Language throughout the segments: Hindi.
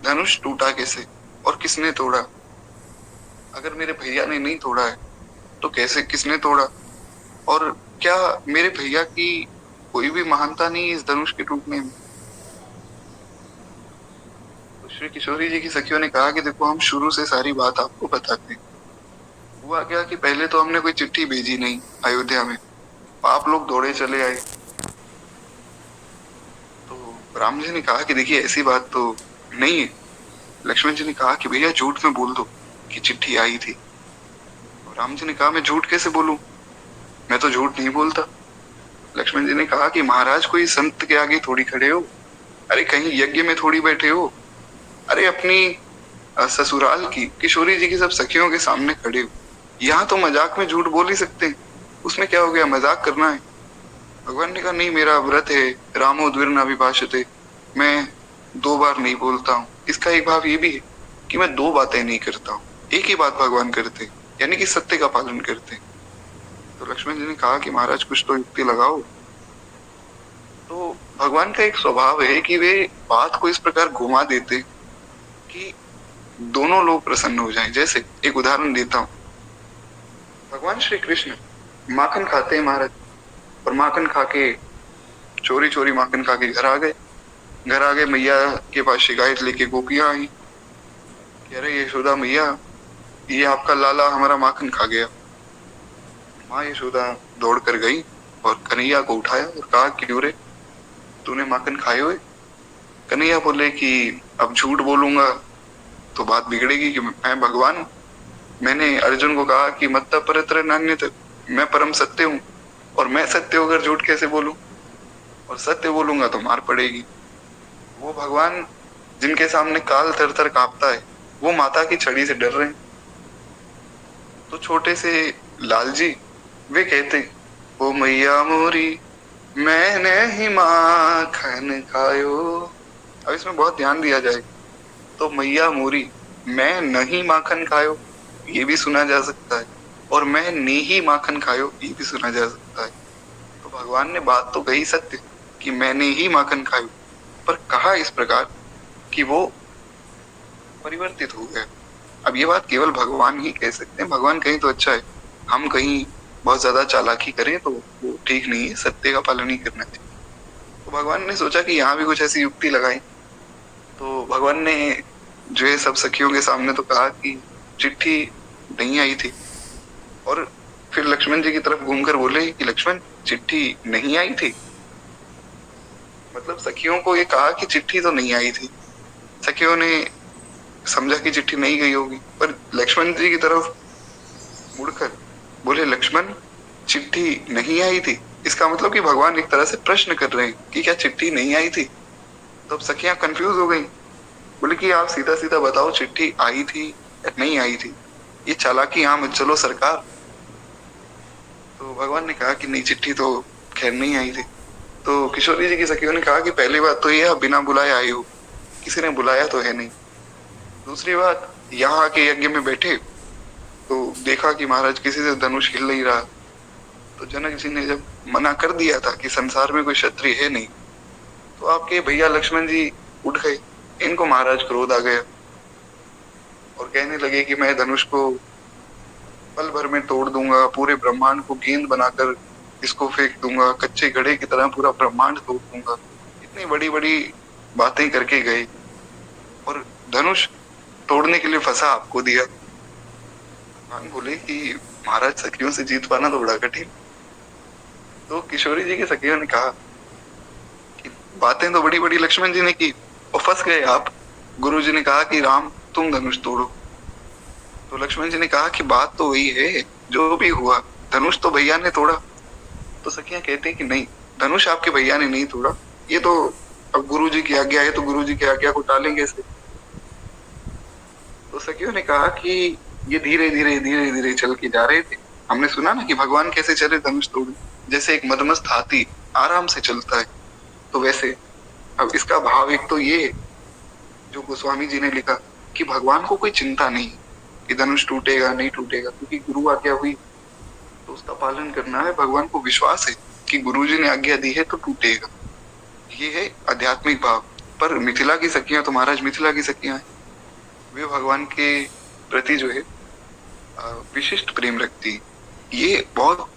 धनुष टूटा कैसे और किसने तोड़ा? अगर मेरे भैया ने नहीं तोड़ा है तो कैसे किसने तोड़ा? और क्या मेरे भैया की कोई भी महानता नहीं है इस धनुष के टूटने में? तो श्री किशोरी जी की सखियों ने कहा कि देखो, हम शुरू से सारी बात आपको बताते हैं। हुआ क्या कि पहले तो हमने कोई चिट्ठी भेजी नहीं अयोध्या में, आप लोग दौड़े चले आए। तो राम जी ने कहा कि देखिए, ऐसी बात तो नहीं है। लक्ष्मण जी ने कहा कि भैया झूठ में बोल दो कि चिट्ठी आई थी। और राम जी ने कहा, मैं झूठ कैसे बोलूं, मैं तो झूठ नहीं बोलता। लक्ष्मण जी ने कहा कि महाराज, कोई संत के आगे थोड़ी खड़े हो, अरे कहीं यज्ञ में थोड़ी बैठे हो, अरे अपनी ससुराल की किशोरी जी की सब सखियों के सामने खड़े हो। यहाँ तो मजाक में झूठ बोल ही सकते हैं, उसमें क्या हो गया, मजाक करना है। भगवान ने कहा, नहीं, मेरा व्रत है, रामो द्विर्न अभिभाषते, मैं दो बार नहीं बोलता हूँ। इसका एक भाव ये भी है कि मैं दो बातें नहीं करता हूँ, एक ही बात भगवान करते हैं, यानी कि सत्य का पालन करते हैं। तो लक्ष्मण जी ने कहा कि महाराज, कुछ तो युक्ति लगाओ। तो भगवान का एक स्वभाव है कि वे बात को इस प्रकार घुमा देते कि दोनों लोग प्रसन्न हो जाएं। जैसे एक उदाहरण देता हूँ, भगवान श्री कृष्ण माखन खाते हैं महाराज, और माखन खा के चोरी चोरी माखन खा के घर आ गए। मैया के पास शिकायत लेके गोपियां आई, कह रहे, यशोदा मैया, ये आपका लाला हमारा माखन खा गया। माँ यशोदा दौड़ कर गई और कन्हैया को उठाया और कहा, क्यों रे, तूने माखन खाए हुए? कन्हैया बोले कि अब झूठ बोलूंगा तो बात बिगड़ेगी कि मैं भगवान हूँ। मैंने अर्जुन को कहा कि मत्ता परत्र नान्यत्, मैं परम सत्य हूँ, और मैं सत्य होकर झूठ कैसे बोलूं, और सत्य बोलूंगा तो मार पड़ेगी। वो भगवान जिनके सामने काल थर थर कांपता है, वो माता की छड़ी से डर रहे हैं। तो छोटे से लाल जी वे कहते, ओ मैया मोरी, मैंने ही माखन खायो। अब इसमें बहुत ध्यान दिया जाए तो मैया मोरी, मैं नहीं माखन खायो, ये भी सुना जा सकता है, और मैं ने ही माखन खायो, ये भी सुना जा सकता है। तो भगवान ने बात तो कही सत्य कि मैंने ही माखन खायो, पर कहा इस प्रकार कि वो परिवर्तित हो गया। अब ये बात केवल भगवान ही कह सकते हैं, भगवान कहीं तो अच्छा है, हम कहीं बहुत ज्यादा चालाकी करें तो वो ठीक नहीं है, सत्य का पालन ही करना चाहिए। तो भगवान ने सोचा कि यहाँ भी कुछ ऐसी युक्ति लगाई। तो भगवान ने जो है सब सखियों के सामने तो कहा कि चिट्ठी नहीं आई थी, और फिर लक्ष्मण जी की तरफ घूमकर बोले कि लक्ष्मण, चिट्ठी नहीं आई थी। मतलब सखियों को ये कहा कि चिट्ठी तो नहीं आई थी। सखियों ने समझा कि चिट्ठी नहीं गई होगी, पर लक्ष्मण जी की तरफ मुड़कर बोले, लक्ष्मण, चिट्ठी नहीं आई थी। इसका मतलब कि भगवान एक तरह से प्रश्न कर रहे हैं कि क्या चिट्ठी नहीं आई थी। तो अब सखियां कंफ्यूज हो गई, बोले कि आप सीधा सीधा बताओ, चिट्ठी आई थी या नहीं आई थी, ये चालाकी यहाँ मत चलो सरकार। तो भगवान ने कहा कि नहीं, चिट्ठी तो खैर नहीं आई थी। तो किशोरी जी की सखियों ने कहा कि पहली बात तो ये, आप बिना बुलाए आई हो, किसी ने बुलाया तो है नहीं। दूसरी बात, यहाँ आके यज्ञ में बैठे तो देखा कि महाराज किसी से धनुष हिल नहीं रहा। तो जनक जी ने जब मना कर दिया था कि संसार में कोई क्षत्रिय है नहीं, तो आपके भैया लक्ष्मण जी उठ गए। इनको महाराज क्रोध आ गया और कहने लगे कि मैं धनुष को पल भर में तोड़ दूंगा, पूरे ब्रह्मांड को गेंद बनाकर इसको फेंक दूंगा, कच्चे घड़े की तरह पूरा ब्रह्मांड तोड़ दूंगा। इतनी बड़ी बड़ी बातें करके गए और धनुष तोड़ने के लिए फंसा आपको दिया। भगवान बोले कि महाराज, सखियों से जीत पाना तो बड़ा कठिन। तो किशोरी जी की सखियों ने कहा कि बातें तो बड़ी बड़ी लक्ष्मण जी ने की और फंस गए आप। गुरु जी ने कहा कि राम, तुम धनुष तोड़ो। तो लक्ष्मण जी ने कहा कि बात तो वही है, जो भी हुआ धनुष तो भैया ने तोड़ा। तो सखियां कहते कि नहीं, धनुष आपके भैया ने नहीं तोड़ा, ये तो अब गुरु जी की आज्ञा है, तो गुरु जी की आज्ञा को टालेंगे कैसे। तो सखियों ने कहा कि ये धीरे धीरे धीरे धीरे चल के जा रहे थे। हमने सुना ना कि भगवान कैसे चले धनुष तोड़े, जैसे एक मदमस्त हाथी आराम से चलता है, तो वैसे। अब इसका भाव एक तो ये है जो गोस्वामी जी ने लिखा कि भगवान को कोई चिंता नहीं कि धनुष टूटेगा नहीं टूटेगा, क्योंकि गुरु आज्ञा हुई तो उसका पालन करना है। भगवान को विश्वास है कि गुरु जी ने आज्ञा दी है तो टूटेगा। ये है आध्यात्मिक भाव। पर मिथिला की सखियां तो महाराज मिथिला की सखियां हैं, वे भगवान के प्रति जो है विशिष्ट प्रेम रखती हैं। ये बहुत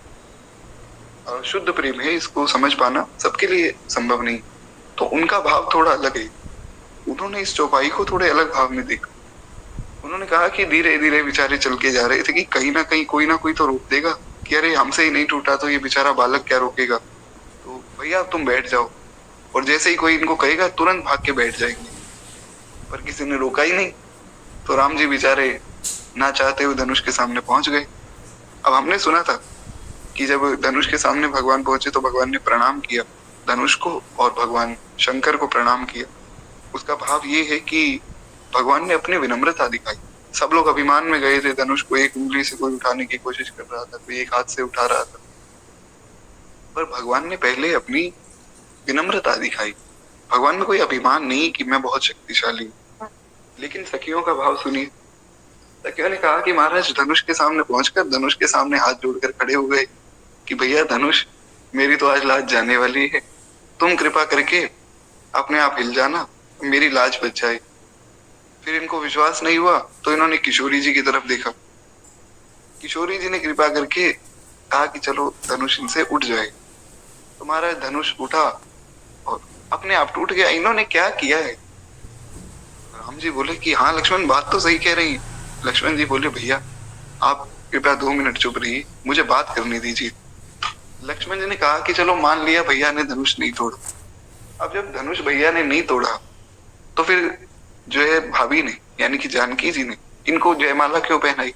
शुद्ध प्रेम है, इसको समझ पाना सबके लिए संभव नहीं। तो उनका भाव थोड़ा अलग है, उन्होंने इस चौपाई को थोड़े अलग भाव में देखा। उन्होंने कहा कि धीरे धीरे बेचारे चल के जा रहे थे कि कहीं ना कहीं कोई ना कोई तो रोक देगा, कि अरे हमसे ही नहीं टूटा तो ये बेचारा बालक क्या रोकेगा, तो भैया तुम बैठ जाओ। और जैसे ही कोई इनको कहेगा तुरंत भाग के बैठ जाएंगे, पर किसी ने रोका ही नहीं। तो राम जी बेचारे ना चाहते हुए धनुष के सामने पहुंच गए। अब हमने सुना था कि जब धनुष के सामने भगवान पहुंचे तो भगवान ने प्रणाम किया धनुष को और भगवान शंकर को प्रणाम किया। उसका भाव ये है कि भगवान ने अपनी विनम्रता दिखाई। सब लोग अभिमान में गए थे, धनुष को एक उंगली से कोई उठाने की कोशिश कर रहा था, कोई एक हाथ से उठा रहा था, पर भगवान ने पहले अपनी विनम्रता दिखाई। भगवान में कोई अभिमान नहीं कि मैं बहुत शक्तिशाली हूँ। लेकिन सखियों का भाव सुनिए। सखियों ने कहा कि महाराज धनुष के सामने पहुंचकर धनुष के सामने हाथ जोड़कर खड़े हो गए कि भैया धनुष, मेरी तो आज लाज जाने वाली है, तुम कृपा करके अपने आप हिल जाना, मेरी लाज बच जाए। फिर इनको विश्वास नहीं हुआ तो इन्होंने किशोरी जी की तरफ देखा। किशोरी जी ने कृपा करके कहा कि चलो धनुष इनसे उठ जाए। तो महाराज धनुष उठा और अपने आप टूट गया। इन्होंने क्या किया है? राम जी बोले कि हाँ लक्ष्मण, बात तो सही कह रही है। लक्ष्मण जी बोले भैया आप कृपया 2 मिनट चुप रहिए, मुझे बात करने दीजिए। लक्ष्मण जी ने कहा कि चलो मान लिया भैया ने धनुष नहीं तोड़ा। अब जब धनुष भैया ने नहीं तोड़ा तो फिर जो है भाभी ने यानी कि जानकी जी ने इनको जयमाला क्यों पहनाई?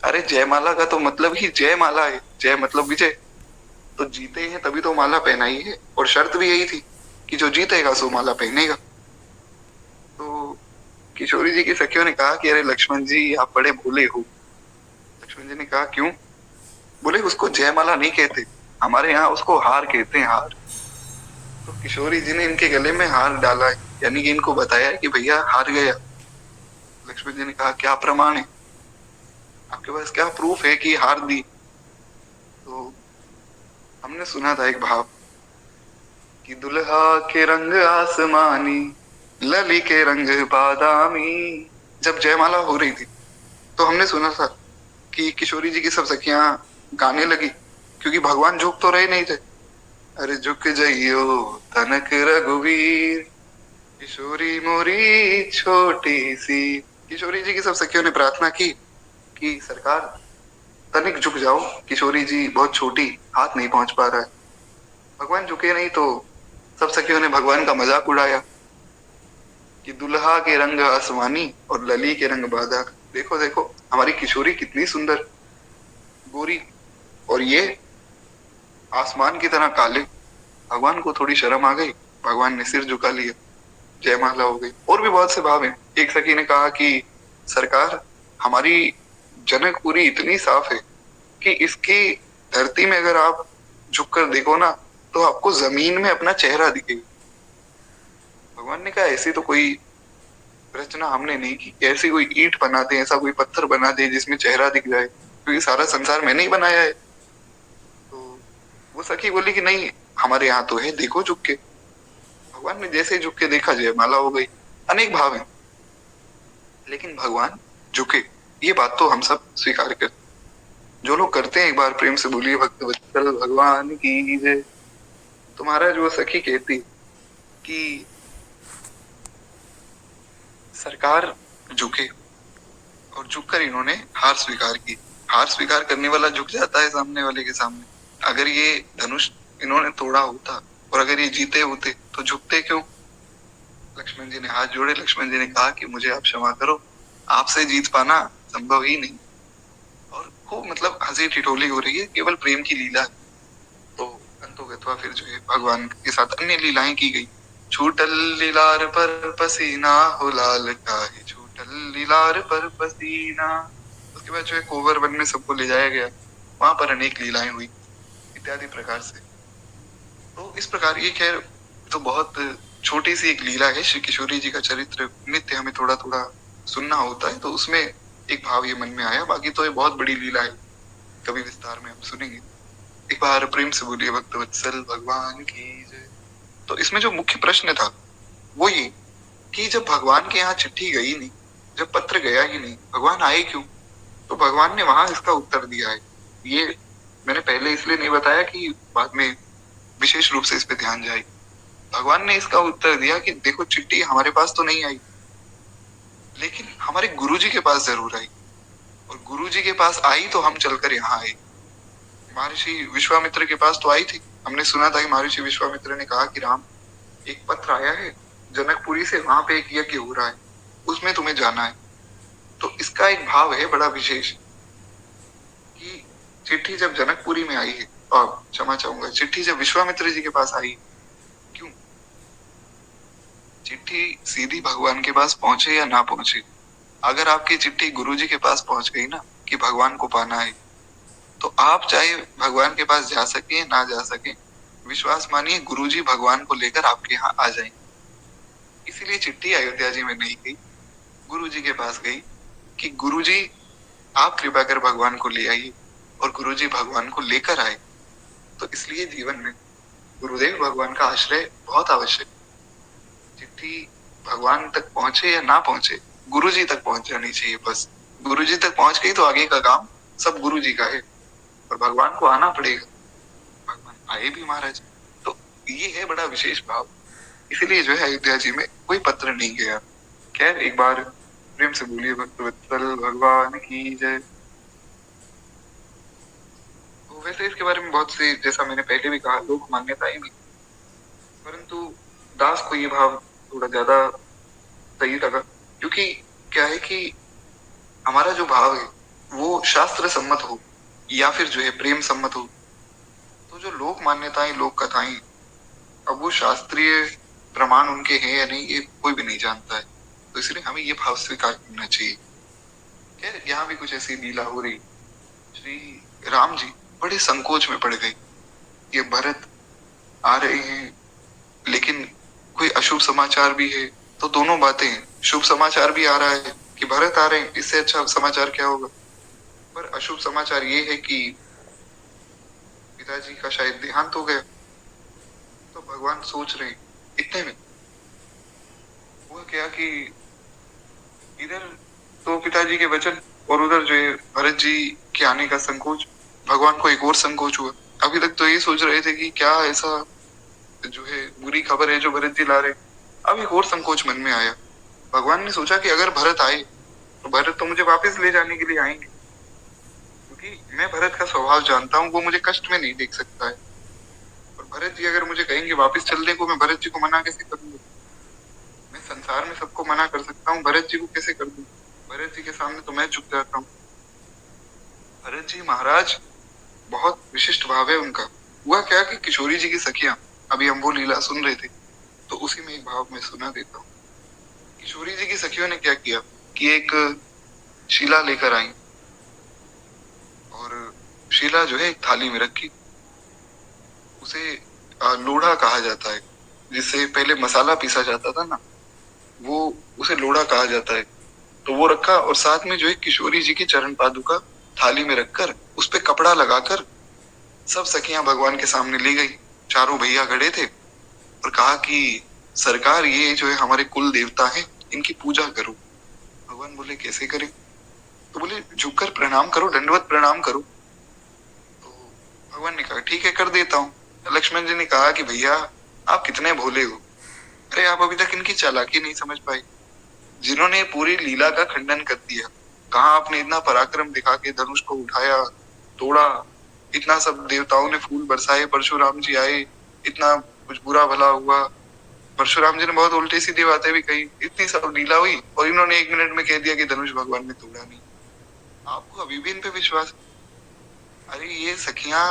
अरे जयमाला का तो मतलब ही जय माला है, जय मतलब विजय। तो जीते हैं तभी तो माला पहनाई है, और शर्त भी यही थी कि जो जीतेगा सो माला पहनेगा। तो किशोरी जी की सखियों ने कहा कि अरे लक्ष्मण जी आप बड़े भोले हो। लक्ष्मण जी ने कहा क्यों? बोले उसको जयमाला नहीं कहते, हमारे यहाँ उसको हार कहते हैं, हार। तो किशोरी जी ने इनके गले में हार डाला है, यानी कि इनको बताया है कि भैया हार गया। लक्ष्मण जी ने कहा क्या प्रमाण है आपके पास, क्या प्रूफ है कि हार दी? तो हमने सुना था एक भाव कि दुल्हा के रंग आसमानी, लली के रंग बादामी। जब जयमाला हो रही थी तो हमने सुना था कि किशोरी जी की सब सखियां गाने लगी, क्योंकि भगवान झुक तो रहे नहीं थे। अरे झुक जाइयो तनक रघुवीर, किशोरी मोरी छोटी सी। किशोरी जी की सब सखियों ने प्रार्थना की कि सरकार तनिक झुक जाओ, किशोरी जी बहुत छोटी, हाथ नहीं पहुंच पा रहा है। भगवान झुके नहीं तो सब सखियों ने भगवान का मजाक उड़ाया कि दुल्हा के रंग आसमानी और लली के रंग बादा। देखो देखो हमारी किशोरी कितनी सुंदर, गोरी, और ये आसमान की तरह काले। भगवान को थोड़ी शर्म आ गई, भगवान ने सिर झुका लिया, जयमाला हो गई। और भी बहुत से भाव हैं। एक सखी ने कहा कि सरकार हमारी जनकपुरी इतनी साफ है कि इसकी धरती में अगर आप झुककर देखो ना तो आपको जमीन में अपना चेहरा दिखेगा। भगवान ने कहा ऐसी तो कोई रचना हमने नहीं की, ऐसी कोई ईंट बना दे, ऐसा कोई पत्थर बना दे जिसमें चेहरा दिख जाए, क्योंकि सारा संसार मैंने ही बनाया है। तो वो सखी बोली कि नहीं हमारे यहाँ तो है, देखो झुक के। भगवान ने जैसे झुक के देखा जयमाला हो गई। अनेक भाव हैं, लेकिन भगवान झुके, ये बात तो हम सब स्वीकार करते। जो लोग करते हैं एक बार प्रेम से बोलिए भक्त वत्सल भगवान की जय। तो महाराज वो सखी कहती कि सरकार झुके, और झुककर इन्होंने हार स्वीकार की। हार स्वीकार करने वाला झुक जाता है सामने वाले के सामने। अगर ये धनुष इन्होंने तोड़ा होता और अगर ये जीते होते तो झुकते क्यों? लक्ष्मण जी ने हाथ जोड़े। लक्ष्मण जी ने कहा कि मुझे आप क्षमा करो, आपसे जीत पाना संभव ही नहीं। और खूब मतलब हंसी ठिठोली हो रही है, केवल प्रेम की लीला है। तो अंतोगत्वा फिर जो है भगवान के साथ अन्य लीलाएं की गई। छूटल लीलार पर पसीना हो लाल काहे, छूटल लीलार पर पसीना। उसके बाद जो है कोवर वन में सबको ले जाया गया, वहां पर अनेक लीलाएं हुई इत्यादि प्रकार से। तो इस प्रकार ये खैर तो बहुत छोटी सी एक लीला है। श्री किशोरी जी का चरित्र नित्य हमें थोड़ा थोड़ा सुनना होता है, तो उसमें एक भाव ये मन में आया। बाकी तो ये बहुत बड़ी लीला है, कभी विस्तार में हम सुनेंगे। एक बार प्रेम से बोलिए भक्त वत्सल भगवान की जय। तो इसमें जो मुख्य प्रश्न था वो ये कि जब भगवान के यहाँ चिट्ठी गई नहीं, जब पत्र गया ही नहीं, भगवान आए क्यों? तो भगवान ने वहां इसका उत्तर दिया है। ये मैंने पहले इसलिए नहीं बताया कि बाद में विशेष रूप से इस पे ध्यान जाए। भगवान ने इसका उत्तर दिया कि देखो, चिट्ठी हमारे पास तो नहीं आई, लेकिन हमारे गुरुजी के पास जरूर आई, और गुरुजी के पास आई तो हम चलकर यहाँ आए। महर्षि विश्वामित्र के पास तो आई थी। हमने सुना था कि महर्षि विश्वामित्र ने कहा कि राम, एक पत्र आया है जनकपुरी से, वहां पे एक यज्ञ हो रहा है, उसमें तुम्हें जाना है। तो इसका एक भाव है बड़ा विशेष कि चिट्ठी जब जनकपुरी में आई है, और क्षमा चाहूंगा, चिट्ठी जब विश्वामित्र जी के पास आई, क्यों? चिट्ठी सीधी भगवान के पास पहुंचे या ना पहुंचे, अगर आपकी चिट्ठी गुरुजी के पास पहुंच गई ना कि भगवान को पाना है, तो आप चाहे भगवान के पास जा सके ना जा सके, विश्वास मानिए गुरुजी भगवान को लेकर आपके यहाँ आ जाएंगे। इसीलिए चिट्ठी अयोध्या जी में नहीं गई, गुरुजी के पास गई कि गुरुजी आप कृपा कर भगवान को ले आइए, और गुरुजी भगवान को लेकर आए। तो इसलिए जीवन में गुरुदेव भगवान का आश्रय बहुत आवश्यक। चिट्ठी भगवान तक पहुंचे या ना पहुंचे, गुरुजी तक पहुंच जानी चाहिए बस। गुरुजी तक पहुंच गई तो आगे का काम सब गुरुजी का है, और भगवान को आना पड़ेगा। भगवान आए भी महाराज। तो ये है बड़ा विशेष भाव। इसीलिए जो है अयोध्या जी में कोई पत्र नहीं गया। खैर, एक बार प्रेम से बोलिए भक्तवत्सल भगवान की जय। तो वैसे इसके बारे में बहुत सी, जैसा मैंने पहले भी कहा, लोक मान्यताएं भी, परंतु दास को ये भाव थोड़ा ज्यादा सही लगा, क्योंकि क्या है कि हमारा जो भाव है वो शास्त्र सम्मत हो या फिर जो है प्रेम सम्मत हो। तो जो लोक मान्यताएं, लोक कथाएं, अब वो शास्त्रीय प्रमाण उनके हैं या नहीं, ये कोई भी नहीं जानता है। तो इसलिए हमें ये भाव स्वीकार करना चाहिए। खैर, यहाँ भी कुछ ऐसी लीला हो रही। श्री राम जी बड़े संकोच में पड़ गए। ये भरत आ रहे हैं, लेकिन कोई अशुभ समाचार भी है, तो दोनों बातें हैं। शुभ समाचार भी आ रहा है कि भरत आ रहे हैं, इससे अच्छा समाचार क्या होगा। पर अशुभ समाचार ये है कि पिताजी का शायद देहांत हो गया। तो भगवान सोच रहे हैं। इतने में हुआ क्या कि इधर तो पिताजी के वचन, और उधर जो है भरत जी के आने का संकोच। भगवान को एक और संकोच हुआ। अभी तक तो ये सोच रहे थे कि क्या ऐसा जो है बुरी खबर है जो भरत जी ला रहे। अब एक और संकोच मन में आया। भगवान ने सोचा कि अगर भरत आए तो भरत तो मुझे वापस ले जाने के लिए आएंगे, क्योंकि मैं भरत का स्वभाव जानता हूँ, वो मुझे कष्ट में नहीं देख सकता है। और भरत जी अगर मुझे कहेंगे वापस चलने को, मैं भरत जी को मना कैसे करूंगा? मैं संसार में सबको मना कर सकता हूँ, भरत जी को कैसे कर दूं? भरत जी के सामने तो मैं झुक जाता हूँ। भरत जी महाराज बहुत विशिष्ट भाव है उनका। हुआ क्या कि किशोरी जी की सखियां, अभी हम वो लीला सुन रहे थे, तो उसी में एक भाव मैं सुना देता हूँ। किशोरी जी की सखियों ने क्या किया कि एक शिला लेकर आई, और शिला जो है एक थाली में रखी। उसे लोढ़ा कहा जाता है, जिससे पहले मसाला पीसा जाता था ना, वो उसे लोढ़ा कहा जाता है। तो वो रखा, और साथ में जो है किशोरी जी की चरण पादुका थाली में रखकर उस पे कपड़ा लगाकर सब सखियां भगवान के सामने ले गई। चारों भैया खड़े थे, और कहा कि सरकार, ये जो है हमारे कुल देवता हैं, इनकी पूजा करो। भगवान बोले कैसे करें? तो बोले झुककर प्रणाम करो, दंडवत प्रणाम करो। तो भगवान ने कहा ठीक है, कर देता हूँ। लक्ष्मण जी ने कहा कि भैया आप कितने भोले हो, अरे आप अभी तक इनकी चालाकी नहीं समझ पाए। जिन्होंने पूरी लीला का खंडन कर दिया, कहा आपने इतना पराक्रम दिखा के धनुष को उठाया, तोड़ा, इतना सब देवताओं ने फूल बरसाए, परशुराम जी आए, इतना कुछ बुरा भला हुआ, परशुराम जी ने बहुत उल्टी सीधी बातें भी कही, इतनी सब लीला हुई, और इन्होंने 1 मिनट में कह दिया कि धनुष भगवान ने तोड़ा नहीं। आपको अभी भी इन पे विश्वास? अरे ये सखियां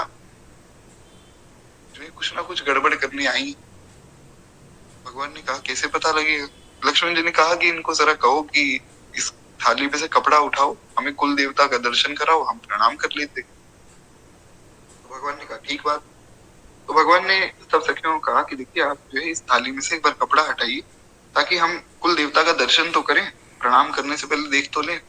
जो है कुछ ना कुछ गड़बड़ करने आई। भगवान ने कहा कैसे पता लगेगा? लक्ष्मण जी ने कहा कि इनको जरा कहो कि इस थाली पे से कपड़ा उठाओ, हमें कुल देवता का दर्शन कराओ, हम प्रणाम कर लेते। तो भगवान ने कहा ठीक बात। तो भगवान ने सब सखियों को कहा कि देखिए, आप जो है इस थाली में से एक बार कपड़ा हटाइए, ताकि हम कुल देवता का दर्शन तो करें, प्रणाम करने से पहले देख तो लें।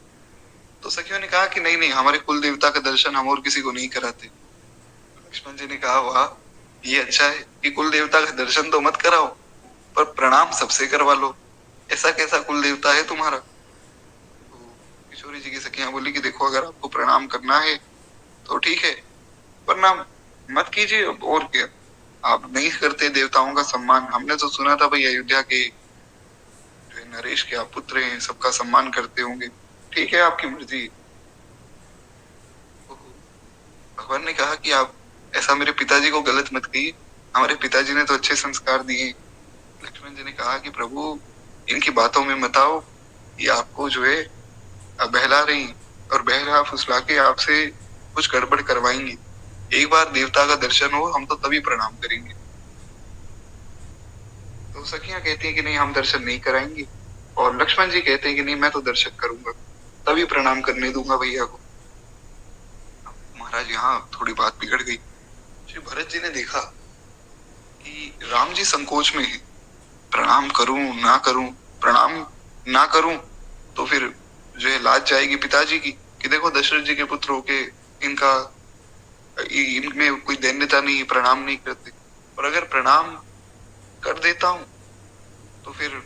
तो सखियों ने कहा कि नहीं नहीं, हमारे कुल देवता का दर्शन हम और किसी को नहीं कराते। लक्ष्मण जी ने कहा वाह, ये अच्छा है कि कुल देवता का दर्शन तो मत कराओ, पर प्रणाम सबसे करवा लो, ऐसा कैसा कुल देवता है तुम्हारा? तो किशोरी जी की सखियां बोली कि देखो अगर आपको प्रणाम करना है तो ठीक है, वरना मत कीजिए। और क्या, आप नहीं करते देवताओं का सम्मान। हमने तो सुना था भाई अयोध्या के जो है नरेश के आप पुत्र हैं, सबका सम्मान करते होंगे। ठीक है, आपकी मर्जी। तो भगवान ने कहा कि आप ऐसा मेरे पिताजी को गलत मत कहिए, हमारे पिताजी ने तो अच्छे संस्कार दिए। लक्ष्मण जी ने कहा कि प्रभु इनकी बातों में मत आओ, ये आपको जो है बहला रही और बहला फुसला के आपसे कुछ गड़बड़ करवाएंगी। एक बार देवता का दर्शन हो हम तो तभी प्रणाम करेंगे। तो सखियां कहती हैं कि नहीं, हम दर्शन नहीं कराएंगे। और लक्ष्मण जी कहते हैं कि नहीं, मैं तो दर्शन करूंगा, तभी प्रणाम करने दूंगा भैया को। अब महाराज यहाँ थोड़ी बात बिगड़ गई। श्री भरत जी ने देखा कि राम जी संकोच में है, प्रणाम करूं ना करूं। प्रणाम ना करूं तो फिर जो है लाज जाएगी पिताजी की कि देखो दशरथ जी के पुत्र होके इनका इनमें कोई दैन्यता नहीं, प्रणाम नहीं करते। और अगर प्रणाम कर देता हूं तो फिर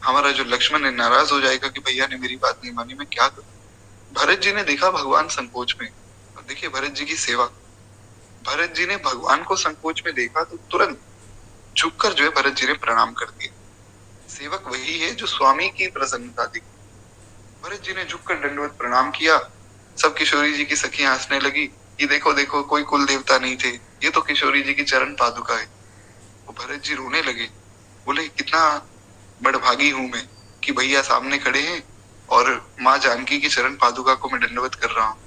हमारा जो लक्ष्मण है नाराज हो जाएगा कि भैया ने मेरी बात नहीं मानी, मैं क्या करूं। भरत जी ने देखा भगवान संकोच में, और देखिए भरत जी की सेवा। भरत जी ने भगवान को संकोच में देखा तो तुरंत झुककर जो है भरत जी ने प्रणाम कर दिया। सेवक वही है जो स्वामी की प्रसन्नता दिखे। भरत जी ने झुककर दंडवत प्रणाम किया। सब किशोरी जी की सखियां हंसने लगी कि देखो देखो कोई कुल देवता नहीं थे, ये तो किशोरी जी की चरण पादुका है। वो भरत जी रोने लगे, बोले कितना बड़भागी हूं मैं कि भैया सामने खड़े हैं और माँ जानकी की चरण पादुका को मैं दंडवत कर रहा हूँ।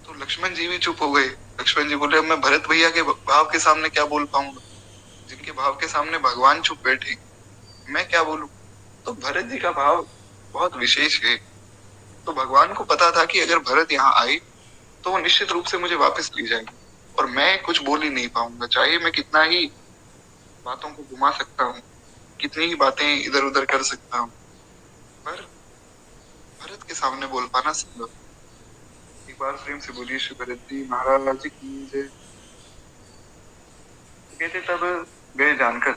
तो लक्ष्मण जी भी चुप हो गए। लक्ष्मण जी बोले अब मैं भरत भैया के भाव के सामने क्या बोल पाऊंगा, जिनके भाव के सामने भगवान चुप बैठे, मैं क्या बोलूं। तो भरत जी का भाव बहुत विशेष है। तो भगवान को पता था कि अगर भरत यहाँ आए तो वो निश्चित रूप से मुझे वापस ले जाएंगे और मैं कुछ बोल ही नहीं पाऊंगा, चाहे मैं कितना ही बातों को घुमा सकता हूँ, कितनी ही बातें इधर उधर कर सकता हूँ, पर भरत के सामने बोल पाना संभव। एक बार प्रेम से बोलिए श्री भरत जी महाराज की जय। कहते तब गए जानकर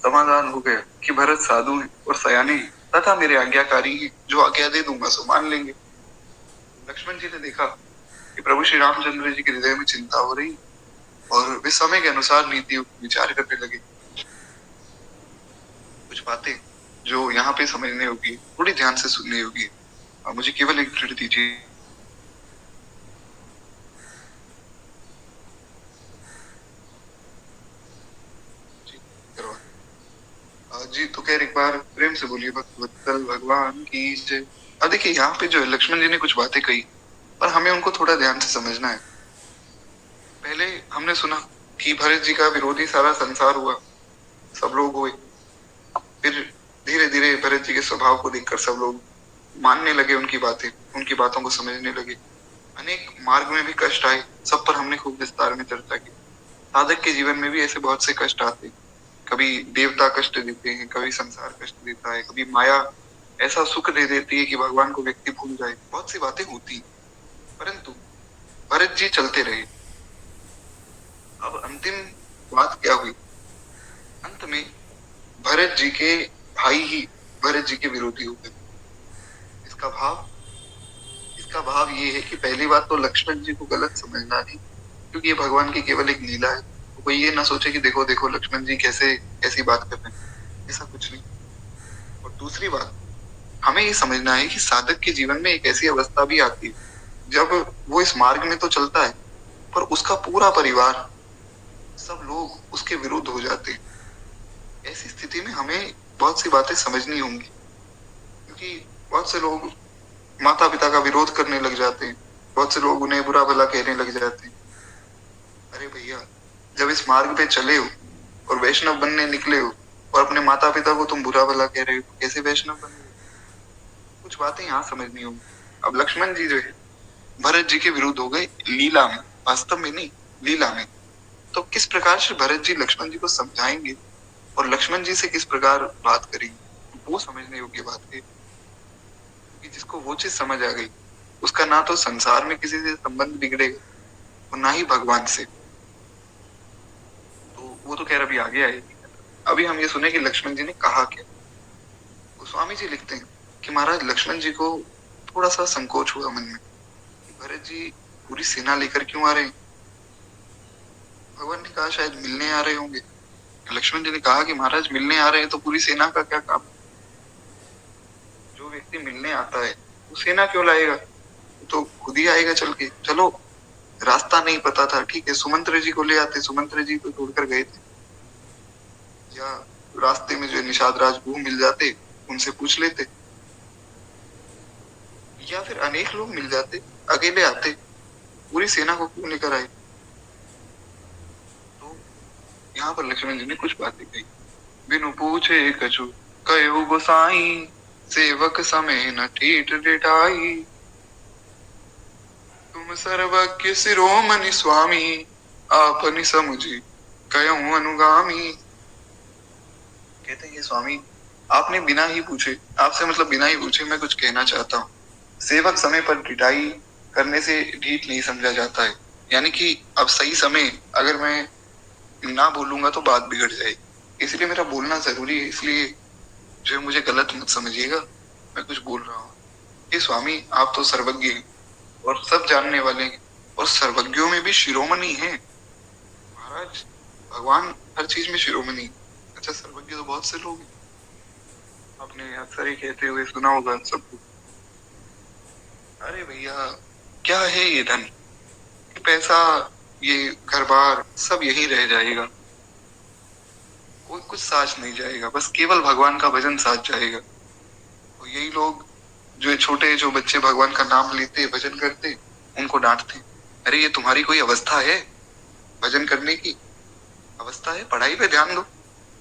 समाधान हो गया कि भरत साधु है और सयाने हैं तथा मेरे आज्ञाकारी हैं, जो आज्ञा दे दूंगा सो मान लेंगे। लक्ष्मण जी ने देखा कि प्रभु श्री रामचंद्र जी के हृदय में चिंता हो रही और वे समय के अनुसार नीति विचार करने लगे। कुछ बातें जो यहाँ पे समझने होगी, थोड़ी ध्यान से सुननी होगी। मुझे केवल एक मिनट दीजिए। जी, जी तो खैर एक बार प्रेम से बोलिए भक्तवत्सल भगवान की जय। अब देखिए यहाँ पे जो है लक्ष्मण जी ने कुछ बातें कही, पर हमें उनको थोड़ा ध्यान से समझना है। पहले हमने सुना कि भरत जी का विरोधी सारा संसार हुआ, सब लोग हुए। फिर धीरे धीरे भरत जी के स्वभाव को देखकर सब लोग मानने लगे उनकी बातें, उनकी बातों को समझने लगे। अनेक मार्ग में भी कष्ट आए, सब पर हमने खूब विस्तार में चर्चा की। साधक के जीवन में भी ऐसे बहुत से कष्ट आते हैं। कभी देवता कष्ट देते हैं, कभी संसार कष्ट देता है, कभी माया ऐसा सुख दे देती है कि भगवान को व्यक्ति भूल जाए। बहुत सी बातें होती हैं, परंतु भरत जी चलते रहे। अब अंतिम बात क्या हुई, अंत में भरत जी के भाई ही भरत जी के विरोधी हो गए। इसका भाव इसका भाव ये है कि पहली बात तो लक्ष्मण जी को गलत समझना नहीं, क्योंकि ये भगवान की केवल एक लीला है। तो कोई ये ना सोचे कि देखो देखो लक्ष्मण जी कैसे कैसी बात कर रहे हैं, ऐसा कुछ नहीं। और दूसरी बात, हमें ये समझना है कि साधक के जीवन में एक ऐसी अवस्था भी आती है जब वो इस मार्ग में तो चलता है, पर उसका पूरा परिवार, सब लोग उसके विरुद्ध हो जाते हैं। ऐसी स्थिति में हमें बहुत सी बातें समझनी होंगी, क्योंकि बहुत से लोग माता पिता का विरोध करने लग जाते हैं, बहुत से लोग उन्हें बुरा भला कहने लग जाते हैं। अरे भैया, जब इस मार्ग पे चले हो और वैष्णव बनने निकले हो और अपने माता पिता को तुम बुरा भला कह रहे हो, तो कैसे वैष्णव बन रहे हो? कुछ बातें यहाँ समझनी होंगी। अब लक्ष्मण जी जो है भरत जी के विरुद्ध हो गए लीला में, वास्तव में नहीं, लीला में। तो किस प्रकार से भरत जी लक्ष्मण जी को समझाएंगे और लक्ष्मण जी से किस प्रकार बात करेंगे, वो समझने योग्य बात है। कि जिसको वो चीज समझ आ गई, उसका ना तो संसार में किसी से संबंध बिगड़ेगा और ना ही भगवान से। तो वो तो खैर अभी आगे आएगी। अभी हम ये सुने कि लक्ष्मण जी ने कहा क्या। गोस्वामी जी लिखते हैं कि महाराज लक्ष्मण जी को थोड़ा सा संकोच हुआ मन में कि भरत जी पूरी सेना लेकर क्यों आ रहे हैं। भगवान ने कहा शायद मिलने आ रहे होंगे। लक्ष्मण जी ने कहा कि महाराज मिलने आ रहे हैं तो पूरी सेना का क्या काम। जो व्यक्ति मिलने आता है वो सेना क्यों लाएगा, वो तो खुद ही आएगा चल के। चलो रास्ता नहीं पता था, ठीक है, सुमंत्र जी को ले आते, सुमंत्र जी तो छोड़कर गए थे। या रास्ते में जो निषाद राजगुरु मिल जाते उनसे पूछ लेते, या फिर अनेक लोग मिल जाते, अकेले आते, पूरी सेना को क्यों लेकर आए। तो यहाँ पर लक्ष्मण जी ने कुछ बातें कही। बिनु पूछे कछु कयो गोसाई, सेवक समय न ठीठ डिठाई। तुम सर्वज्ञ शिरोमणि स्वामी, आपनि समुझी कयो अनुगामी। कहते हैं स्वामी आपने बिना ही पूछे, आपसे मतलब बिना ही पूछे मैं कुछ कहना चाहता हूँ। सेवक समय पर ढिठाई करने से ढीठ नहीं समझा जाता है। यानी कि अब सही समय अगर मैं ना बोलूंगा तो बात बिगड़ जाएगी, इसलिए मेरा बोलना जरूरी है। इसलिए जो है मुझे गलत मत समझिएगा, मैं कुछ बोल रहा हूँ। ये स्वामी आप तो सर्वज्ञ हैं और सब जानने वाले हैं, और सर्वज्ञों में भी शिरोमणि हैं। महाराज भगवान हर चीज में शिरोमणि। अच्छा सर्वज्ञ तो बहुत से लोग हैं, आपने अक्सर ही कहते हुए सुना होगा सबको। अरे भैया क्या है ये धन, ये पैसा, ये घर बार सब यही रह जाएगा, कोई कुछ साथ नहीं जाएगा, बस केवल भगवान का भजन साथ जाएगा। और यही लोग जो छोटे जो बच्चे भगवान का नाम लेते भजन करते उनको डांटते, अरे ये तुम्हारी कोई अवस्था है, भजन करने की अवस्था है, पढ़ाई पे ध्यान दो,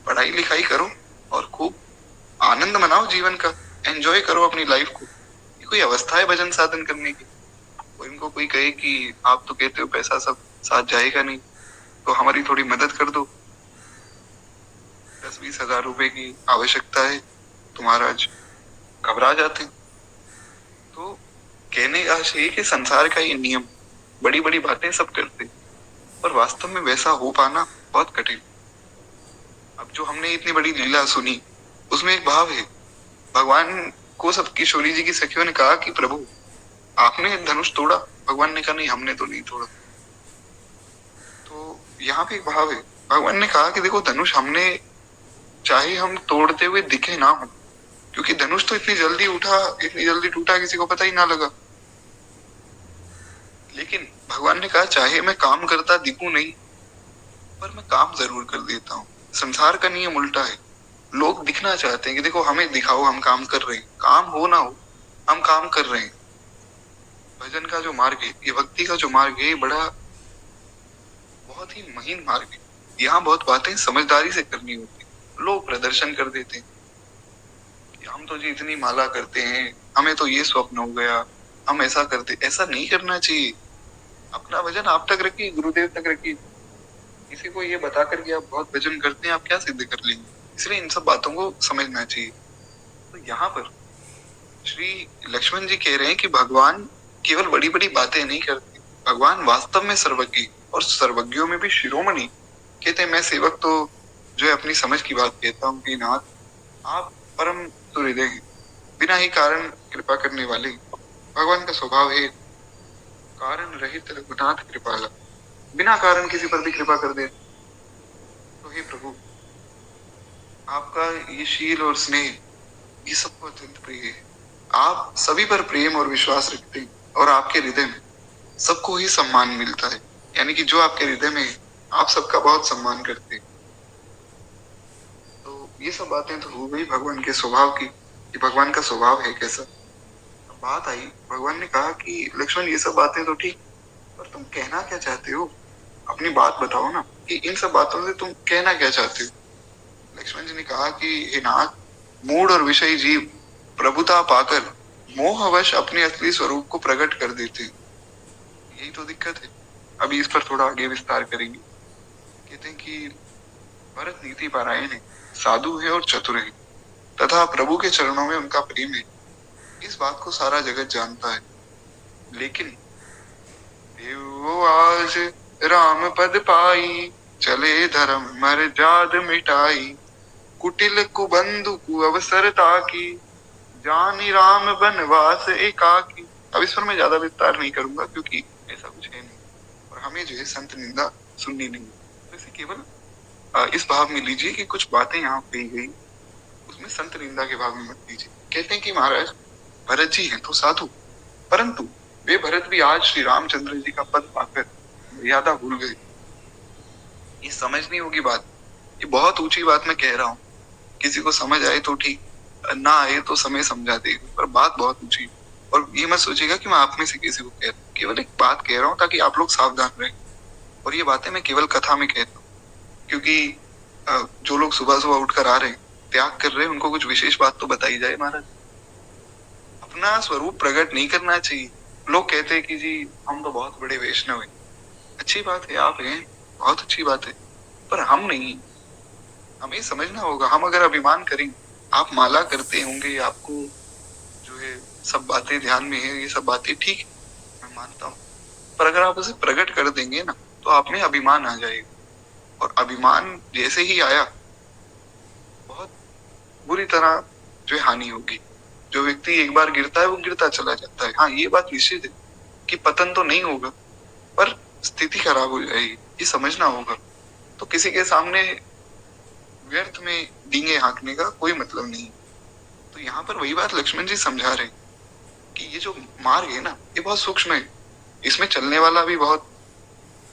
पढ़ाई लिखाई करो और खूब आनंद मनाओ जीवन का, एंजॉय करो अपनी लाइफ को। ये कोई अवस्था है भजन साधन करने की। और इनको कोई कहे कि आप तो कहते हो पैसा सब साथ जाएगा नहीं, तो हमारी थोड़ी मदद कर दो, 10-20 हजार रुपए की आवश्यकता है, तो महाराज घबरा जाते हैं। तो कहने का आशय कि संसार का ये नियम, बड़ी बड़ी बातें सब करते पर वास्तव में वैसा हो पाना बहुत कठिन। अब जो हमने इतनी बड़ी लीला सुनी उसमें एक भाव है। भगवान को सब किशोरी जी की सखियों ने कहा कि प्रभु आपने धनुष तोड़ा, भगवान ने कहा नहीं हमने तो नहीं तोड़ा। तो यहाँ पे एक भाव है, भगवान ने कहा कि देखो धनुष हमने चाहे हम तोड़ते हुए दिखे ना हो, क्योंकि धनुष तो इतनी जल्दी उठा, इतनी जल्दी टूटा, किसी को पता ही ना लगा। लेकिन भगवान ने कहा चाहे मैं काम करता दिखूं नहीं, पर मैं काम जरूर कर देता हूँ। संसार का नियम उल्टा है, लोग दिखना चाहते हैं कि देखो हमें दिखाओ हम काम कर रहे हैं, काम हो ना हो हम काम कर रहे हैं। भजन का जो मार्ग है, ये भक्ति का जो मार्ग है, ये बड़ा बहुत ही महीन मार्ग है। यहाँ बहुत बातें समझदारी से करनी होती है। लोग प्रदर्शन कर देते हैं कि हम तो जी इतनी माला करते हैं, हमें तो ये स्वप्न हो गया, हम ऐसा करते। ऐसा नहीं करना चाहिए। अपना भजन आप तक रखिए, गुरुदेव तक रखिए। किसी को ये बताकर कि आप बहुत भजन करते हैं, आप क्या सिद्ध कर लेंगे। इसलिए इन सब बातों को समझना चाहिए। तो यहाँ पर श्री लक्ष्मण जी कह रहे हैं कि भगवान केवल बड़ी बड़ी बातें नहीं करते, भगवान वास्तव में सर्वज्ञ और सर्वज्ञों में भी शिरोमणि। कहते हैं मैं सेवक तो जो है अपनी समझ की बात कहता हूँ कि नाथ आप परम सुहृदय हैं, बिना ही कारण कृपा करने वाले। भगवान का स्वभाव है कारण रहित रघुनाथ कृपाला, बिना कारण किसी पर भी कृपा कर दे। तो हे प्रभु आपका ये शील और स्नेह ये सबको अत्यंत प्रिय है। आप सभी पर प्रेम और विश्वास रखते हैं और आपके हृदय में सबको ही सम्मान मिलता है। यानी कि जो आपके हृदय में आप सबका बहुत सम्मान करते हैं। तो ये सब बातें तो हो गई भगवान के स्वभाव की कि भगवान का स्वभाव है कैसा। बात आई, भगवान ने कहा कि लक्ष्मण ये सब बातें तो ठीक, पर तुम कहना क्या चाहते हो, अपनी बात बताओ ना कि इन सब बातों से तुम कहना क्या चाहते हो। लक्ष्मण जी ने कहा कि हे नाथ मूड और विषयी जीव प्रभुता पाकर मोहवश अपने असली स्वरूप को प्रकट कर देते हैं। यही तो दिक्कत है। अभी इस पर थोड़ा आगे विस्तार करेंगे। कहते हैं कि भरत नीति पारायण है, साधु है और चतुर है, तथा प्रभु के चरणों में उनका प्रेम है। इस बात को सारा जगत जानता है। लेकिन देवो आज राम पद पाई, चले धर्म मर्याद मिटाई। कुटिल कुबंधु कु अवसरता की, जानी राम बनवास एकाकी। अब इस पर मैं ज्यादा विस्तार नहीं करूंगा क्योंकि ऐसा कुछ है नहीं, और हमें जो है संत निंदा सुननी नहीं है। तो इसे केवल इस भाव में लीजिए कि कुछ बातें यहाँ कही गई, उसमें संत निंदा के भाव में मत लीजिए। कहते हैं कि महाराज भरत जी हैं तो साधु, परंतु वे भरत भी आज श्री रामचंद्र जी का पद पाकर मर्यादा भूल गए। ये समझनी होगी बात, ये बहुत ऊंची बात मैं कह रहा हूँ। किसी को समझ आए तो ठीक, ना आए तो समय समझा देगा, पर बात बहुत ऊंची। और ये मत सोचिएगा कि मैं आप में से किसी को कह रहा हूँ, केवल एक बात कह रहा हूँ ताकि आप लोग सावधान रहें। और ये बातें मैं केवल कथा में कहता हूँ, क्योंकि जो लोग सुबह सुबह उठकर आ रहे हैं, त्याग कर रहे हैं, उनको कुछ विशेष बात तो बताई जाए महाराज। अपना स्वरूप प्रकट नहीं करना चाहिए। लोग कहते हैं कि जी हम तो बहुत बड़े वैष्णव हैं। अच्छी बात है, आप हैं, बहुत अच्छी बात है, पर हम नहीं। हमें समझना होगा, हम अगर अभिमान करेंगे, आप माला करते होंगे, आपको जो है सब बातें ध्यान में है, ये सब बातें ठीक है, मैं मानता हूँ, पर अगर आप उसे प्रकट कर देंगे ना, तो आप में अभिमान आ जाएगा। और अभिमान जैसे ही आया, बहुत बुरी तरह जो है हानि होगी। जो व्यक्ति एक बार गिरता है वो गिरता चला जाता है। हाँ, ये बात निश्चित है कि पतन तो नहीं होगा, पर स्थिति खराब हो जाएगी, ये समझना होगा। तो किसी के सामने व्यर्थ में डींगे हाँकने का कोई मतलब नहीं। तो यहाँ पर वही बात लक्ष्मण जी समझा रहे कि ये जो मार्ग है ना, ये बहुत सूक्ष्म है, इसमें चलने वाला भी बहुत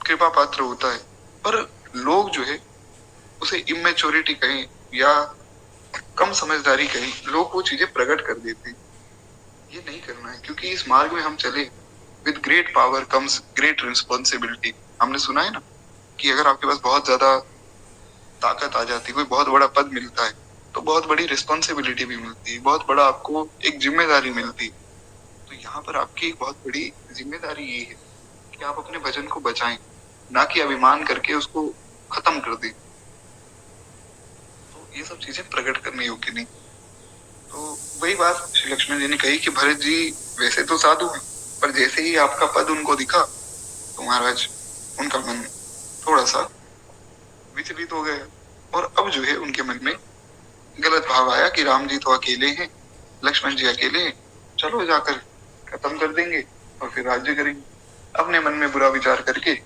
कृपा पात्र होता है, पर लोग जो है उसे इमेच्योरिटी कहें या कम समझदारी कहें, लोग वो चीजें प्रकट कर देते हैं। ये नहीं करना है, क्योंकि इस मार्ग में हम चले, with great power comes great responsibility. हमने सुना है ना कि अगर आपके पास बहुत ज्यादा ताकत आ जाती है, कोई बहुत बड़ा पद मिलता है, तो बहुत बड़ी रिस्पॉन्सिबिलिटी भी मिलती है, बहुत बड़ा आपको एक जिम्मेदारी मिलती है। तो यहाँ पर आपकी एक बहुत बड़ी जिम्मेदारी ये है कि आप अपने भजन को बचाएं, ना कि अभिमान करके उसको खत्म कर दें। तो ये सब चीजें प्रकट करने योग्य नहीं। तो वही बात श्री लक्ष्मण जी ने कही कि भरत जी वैसे तो साधु हैं, पर जैसे ही आपका पद उनको दिखा तो महाराज उनका मन थोड़ा सा विचलित हो गया, और अब जो है उनके मन में गलत भाव आया कि राम जी तो अकेले हैं, लक्ष्मण जी अकेले हैं, चलो जाकर खत्म कर देंगे और फिर राज्य करेंगे। अपने मन में बुरा विचार करके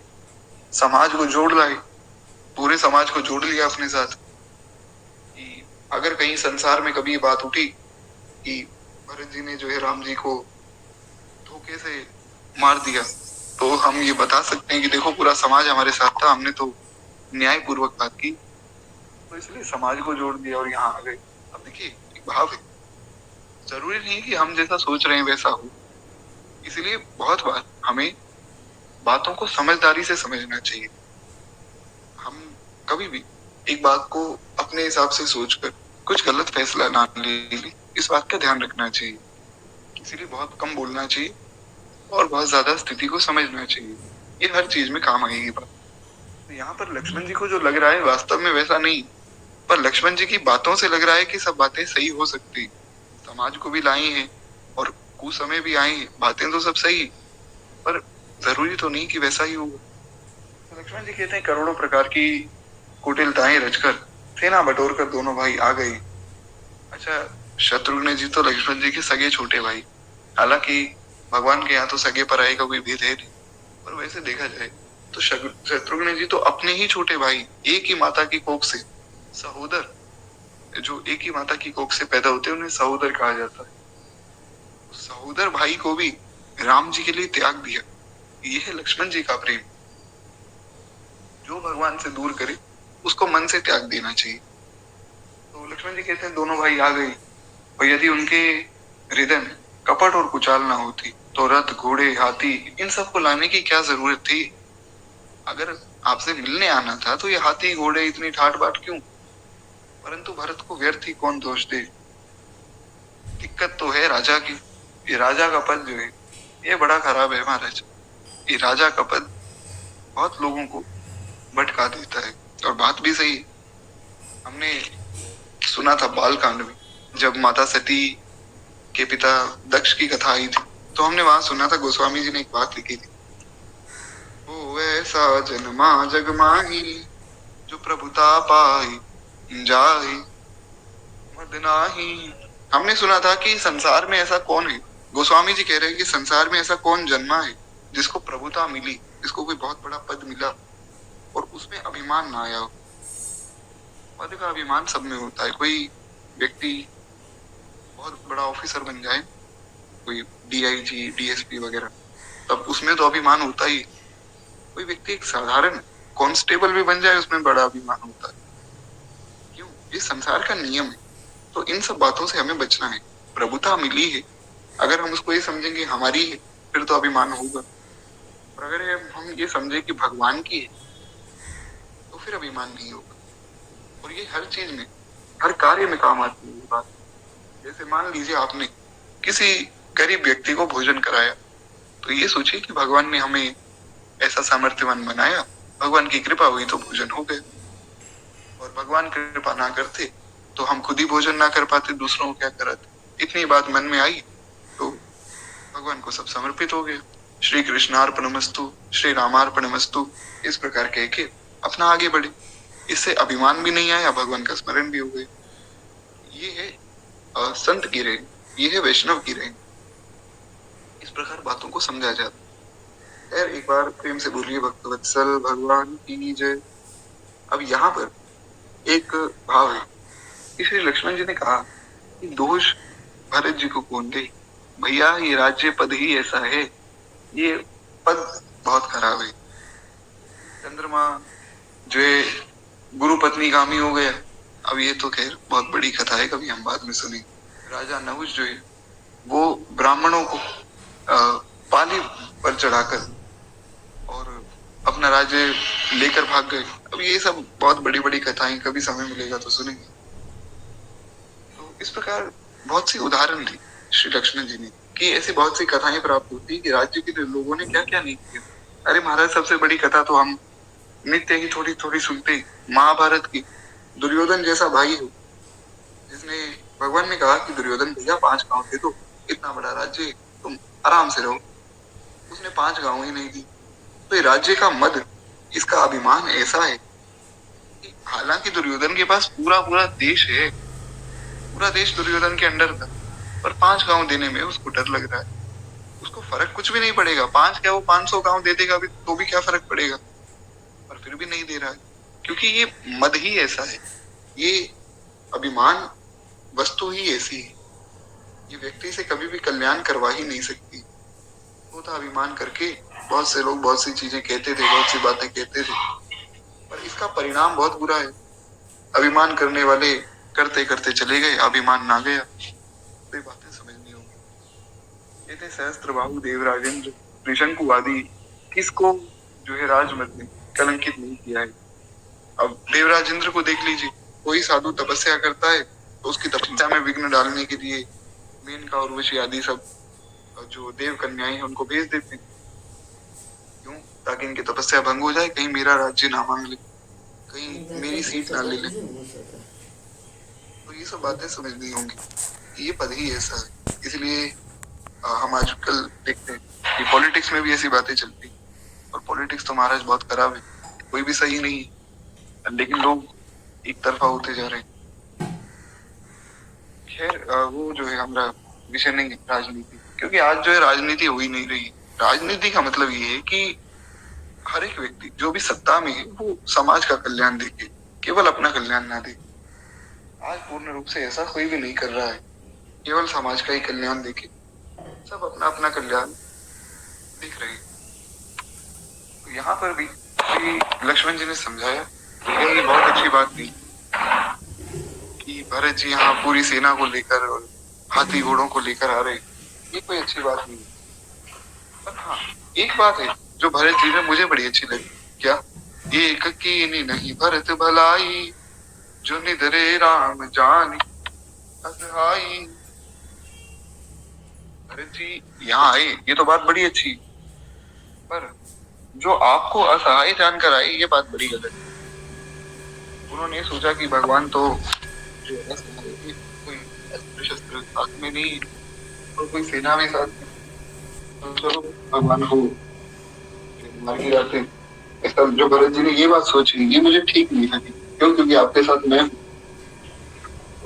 समाज को जोड़ लाए, पूरे समाज को जोड़ लिया अपने साथ कि अगर कहीं संसार में कभी ये बात उठी कि भरत जी ने जो है राम जी को धोखे से मार दिया, तो हम ये बता सकते हैं कि देखो पूरा समाज हमारे साथ था, हमने तो न्याय पूर्वक बात की, तो इसलिए समाज को जोड़ दिया और यहाँ आ गए। अब देखिए एक भाव है, जरूरी नहीं है कि हम जैसा सोच रहे हैं वैसा हो, इसलिए बहुत बार हमें बातों को समझदारी से समझना चाहिए। हम कभी भी एक बात को अपने हिसाब से सोचकर कुछ गलत फैसला ना ले, इस बात का ध्यान रखना चाहिए। इसीलिए बहुत कम बोलना चाहिए और बहुत ज्यादा स्थिति को समझना चाहिए, ये हर चीज में काम आएगी बात। तो यहाँ पर लक्ष्मण जी को जो लग रहा है वास्तव में वैसा नहीं, पर लक्ष्मण जी की बातों से लग रहा है कि सब बातें सही हो सकती, समाज को भी लाई हैं और कुसमय भी आई हैं, बातें तो सब सही, पर जरूरी तो नहीं कि वैसा ही होगा। तो लक्ष्मण जी कहते हैं करोड़ों प्रकार की कुटिलताएं रचकर सेना बटोर कर दोनों भाई आ गए। अच्छा, शत्रुघ्न जी तो लक्ष्मण जी के सगे छोटे भाई, हालांकि भगवान के यहाँ तो सगे पराये का कोई भेद है नहीं, पर वैसे देखा जाए तो शत्रुघ्न जी तो अपने ही छोटे भाई, एक ही माता की कोख से, सहोदर, जो एक ही माता की कोख से पैदा होते हैं उन्हें सहोदर कहा जाता है, सहोदर भाई को भी राम जी के लिए त्याग दिया। ये है लक्ष्मण जी का प्रेम। जो भगवान से दूर करे उसको मन से त्याग देना चाहिए। तो लक्ष्मण जी कहते हैं दोनों भाई आ गए, और यदि उनके हृदय में कपट और कुचाल ना होती तो रथ घोड़े हाथी इन सबको लाने की क्या जरूरत थी। अगर आपसे मिलने आना था तो ये हाथी घोड़े इतनी ठाट बाट क्यों। परंतु भरत को व्यर्थ ही कौन दोष दे। दिक्कत तो है राजा की, ये राजा का पद जो है ये बड़ा खराब है महाराज। ये राजा का पद बहुत लोगों को भटका देता है, और बात भी सही है। हमने सुना था बाल कांड में, जब माता सती के पिता दक्ष की कथा आई थी, तो हमने वहां सुना था गोस्वामी जी ने एक बात लिखी थी, वो ऐसा जन्मा जग माही जो प्रभुता पाई जाए, मद नाही। हमने सुना था कि संसार में ऐसा कौन है, गोस्वामी जी कह रहे हैं कि संसार में ऐसा कौन जन्मा है जिसको प्रभुता मिली, जिसको कोई बहुत बड़ा पद मिला और उसमें अभिमान ना आया हो। पद का अभिमान सब में होता है। कोई व्यक्ति बहुत बड़ा ऑफिसर बन जाए, कोई डीआईजी डीएसपी वगैरह, तब उसमें तो अभिमान होता ही। कोई व्यक्ति एक साधारण कांस्टेबल भी बन जाए, उसमें बड़ा अभिमान होता है। क्यों? ये संसार का नियम है। तो इन सब बातों से हमें बचना है। प्रभुता मिली है, अगर हम उसको ये समझेंगे हमारी है, फिर तो अभिमान होगा। और अगर हम ये समझे कि भगवान की है, तो फिर अभिमान नहीं होगा। और ये हर चीज में, हर कार्य में काम आती है ये बात। जैसे मान लीजिए आपने किसी गरीब व्यक्ति को भोजन कराया, तो ये सोचिए कि भगवान ने हमें ऐसा सामर्थ्यवान बनाया, भगवान की कृपा हुई तो भोजन हो गया। और भगवान कृपा ना करते तो हम खुद ही भोजन ना कर पाते, दूसरों को क्या कराते। इतनी बात मन में आई तो भगवान को सब समर्पित हो गया। श्री कृष्णार्पणमस्तु, श्री रामार्पणमस्तु, इस प्रकार कह के अपना आगे बढ़े। इससे अभिमान भी नहीं आया, भगवान का स्मरण भी हो गया। ये है संत की रेंज, ये है वैष्णव की रेंज। इस प्रकार बातों को समझा जाता है। यार एक बार प्रेम से बोलिए भक्तवत्सल भगवान की जय। अब यहाँ पर एक भाव है कि श्री लक्ष्मण जी ने कहा कि दोष भरत जी को कौन दे, भैया ये राज्य पद ही ऐसा है, ये पद बहुत खराब है। चंद्रमा जो है गुरु पत्नी गामी हो गया। अब ये तो खैर बहुत बड़ी कथा है, कभी हम बाद में सुनेंगे। राजा नहुष जो है वो ब्राह्मणों को पाली पर चढ़ाकर और अपना राज्य लेकर भाग गए। अब ये सब बहुत बड़ी बड़ी कथाएं, कभी समय मिलेगा तो सुनेंगे। तो इस प्रकार बहुत सी उदाहरण दी श्री लक्ष्मण जी ने कि ऐसी बहुत सी कथाएं प्राप्त होती कि राज्य के लोगों ने क्या क्या नहीं किया। अरे महाराज, सबसे बड़ी कथा तो हम नित्य ही थोड़ी थोड़ी सुनते, महाभारत की। दुर्योधन जैसा भाई हो, जिसने, भगवान ने कहा कि दुर्योधन भैया 5 गांव दे दो, इतना बड़ा राज्य है, तुम आराम से रहो। उसने 5 गांव ही नहीं दी। तो ये राज्य का मद, इसका अभिमान ऐसा है कि हालांकि दुर्योधन के पास पूरा पूरा देश है, पूरा देश दुर्योधन के अंडर था, पर 5 गांव देने में उसको डर लग रहा है। उसको फर्क कुछ भी नहीं पड़ेगा, 5 क्या वो 500 गांव दे देगा भी तो भी क्या फर्क पड़ेगा, पर फिर भी नहीं दे रहा है। क्योंकि ये मद ही ऐसा है, ये अभिमान वस्तु ही ऐसी है, ये व्यक्ति से कभी भी कल्याण करवा ही नहीं सकती। वो था अभिमान करके बहुत से लोग बहुत सी चीजें कहते थे, बहुत सी बातें कहते थे, पर इसका परिणाम बहुत बुरा है। अभिमान करने वाले करते करते चले गए, अभिमान ना गया। तो ये बातें समझनी होगी। कहते सहस्त्रबाहु देवराजेंद्र त्रिशंकुवादी किसको जो है राजमद ने कलंकित नहीं किया है। अब देवराजेंद्र को देख लीजिए, कोई साधु तपस्या करता है तो उसकी तपस्या में विघ्न डालने के लिए मेनका और उर्वशी आदि सब जो देव कन्याएं हैं उनको भेज देते हैं। क्यों? ताकि इनकी तपस्या भंग हो जाए, कहीं मेरा राज्य ना मांग ले, कहीं मेरी सीट ना ले ले। तो ये सब बातें समझनी होंगी। ये पद ही ऐसा है। इसलिए हम आजकल देखते हैं कि पॉलिटिक्स में भी ऐसी बातें चलती, और पॉलिटिक्स तो महाराज बहुत खराब है, कोई भी सही नहीं है, लेकिन लोग एक तरफा होते जा रहे हैं। खैर वो जो है हमारा विषय नहीं है राजनीति, क्योंकि आज जो है राजनीति हो ही नहीं रही। राजनीति का मतलब ये है कि हर एक व्यक्ति जो भी सत्ता में है वो समाज का कल्याण देखे, केवल अपना कल्याण ना दे। आज पूर्ण रूप से ऐसा कोई भी नहीं कर रहा है, केवल समाज का ही कल्याण देखे, सब अपना अपना कल्याण देख रहे हैं। तो यहाँ पर भी लक्ष्मण जी ने समझाया ये बहुत अच्छी बात नहीं कि भरत जी यहाँ पूरी सेना को लेकर और हाथी घोड़ों को लेकर आ रहे, ये कोई अच्छी बात नहीं। पर हाँ, एक बात है जो भरत जी में मुझे बड़ी अच्छी लगी। क्या? एक कीनी नहीं भरत भलाई, जो निधरे राम जानी असहाई। भरत जी यहाँ आए, ये तो बात बड़ी अच्छी, पर जो आपको असहाय जानकर आए ये बात बड़ी गलत है। उन्होंने सोचा कि भगवान तो जो है कोई अस्त्र शस्त्र साथ में नहीं और कोई सेना में साथ में, तो चलो भगवान को मार ही जाते। ऐसा जो भरत जी ने ये बात सोची, ये मुझे ठीक नहीं लगी। क्यों? क्योंकि आपके साथ मैं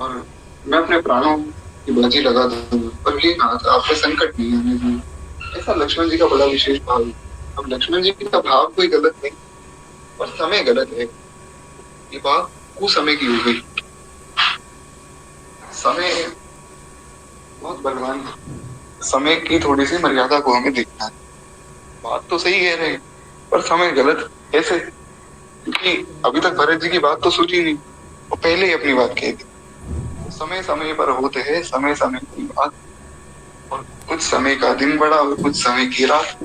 और मैं अपने प्राणों की बाजी लगा दूंगा पर ये नाथ आप पे संकट नहीं आने दूंगा। ऐसा लक्ष्मण जी का बड़ा विशेष भाव है। अब लक्ष्मण जी का भाव कोई गलत नहीं, पर समय गलत है। ये बात कुसमय की हो गई। समय बहुत बलवान है। समय की थोड़ी सी मर्यादा को हमें देखना है। बात तो सही कह रहे हैं पर समय गलत कैसे? क्योंकि अभी तक भरत जी की बात तो सोची नहीं, वो पहले ही अपनी बात कह दी। समय समय पर होते हैं समय समय की बात, और कुछ समय का दिन बड़ा और कुछ समय की रात।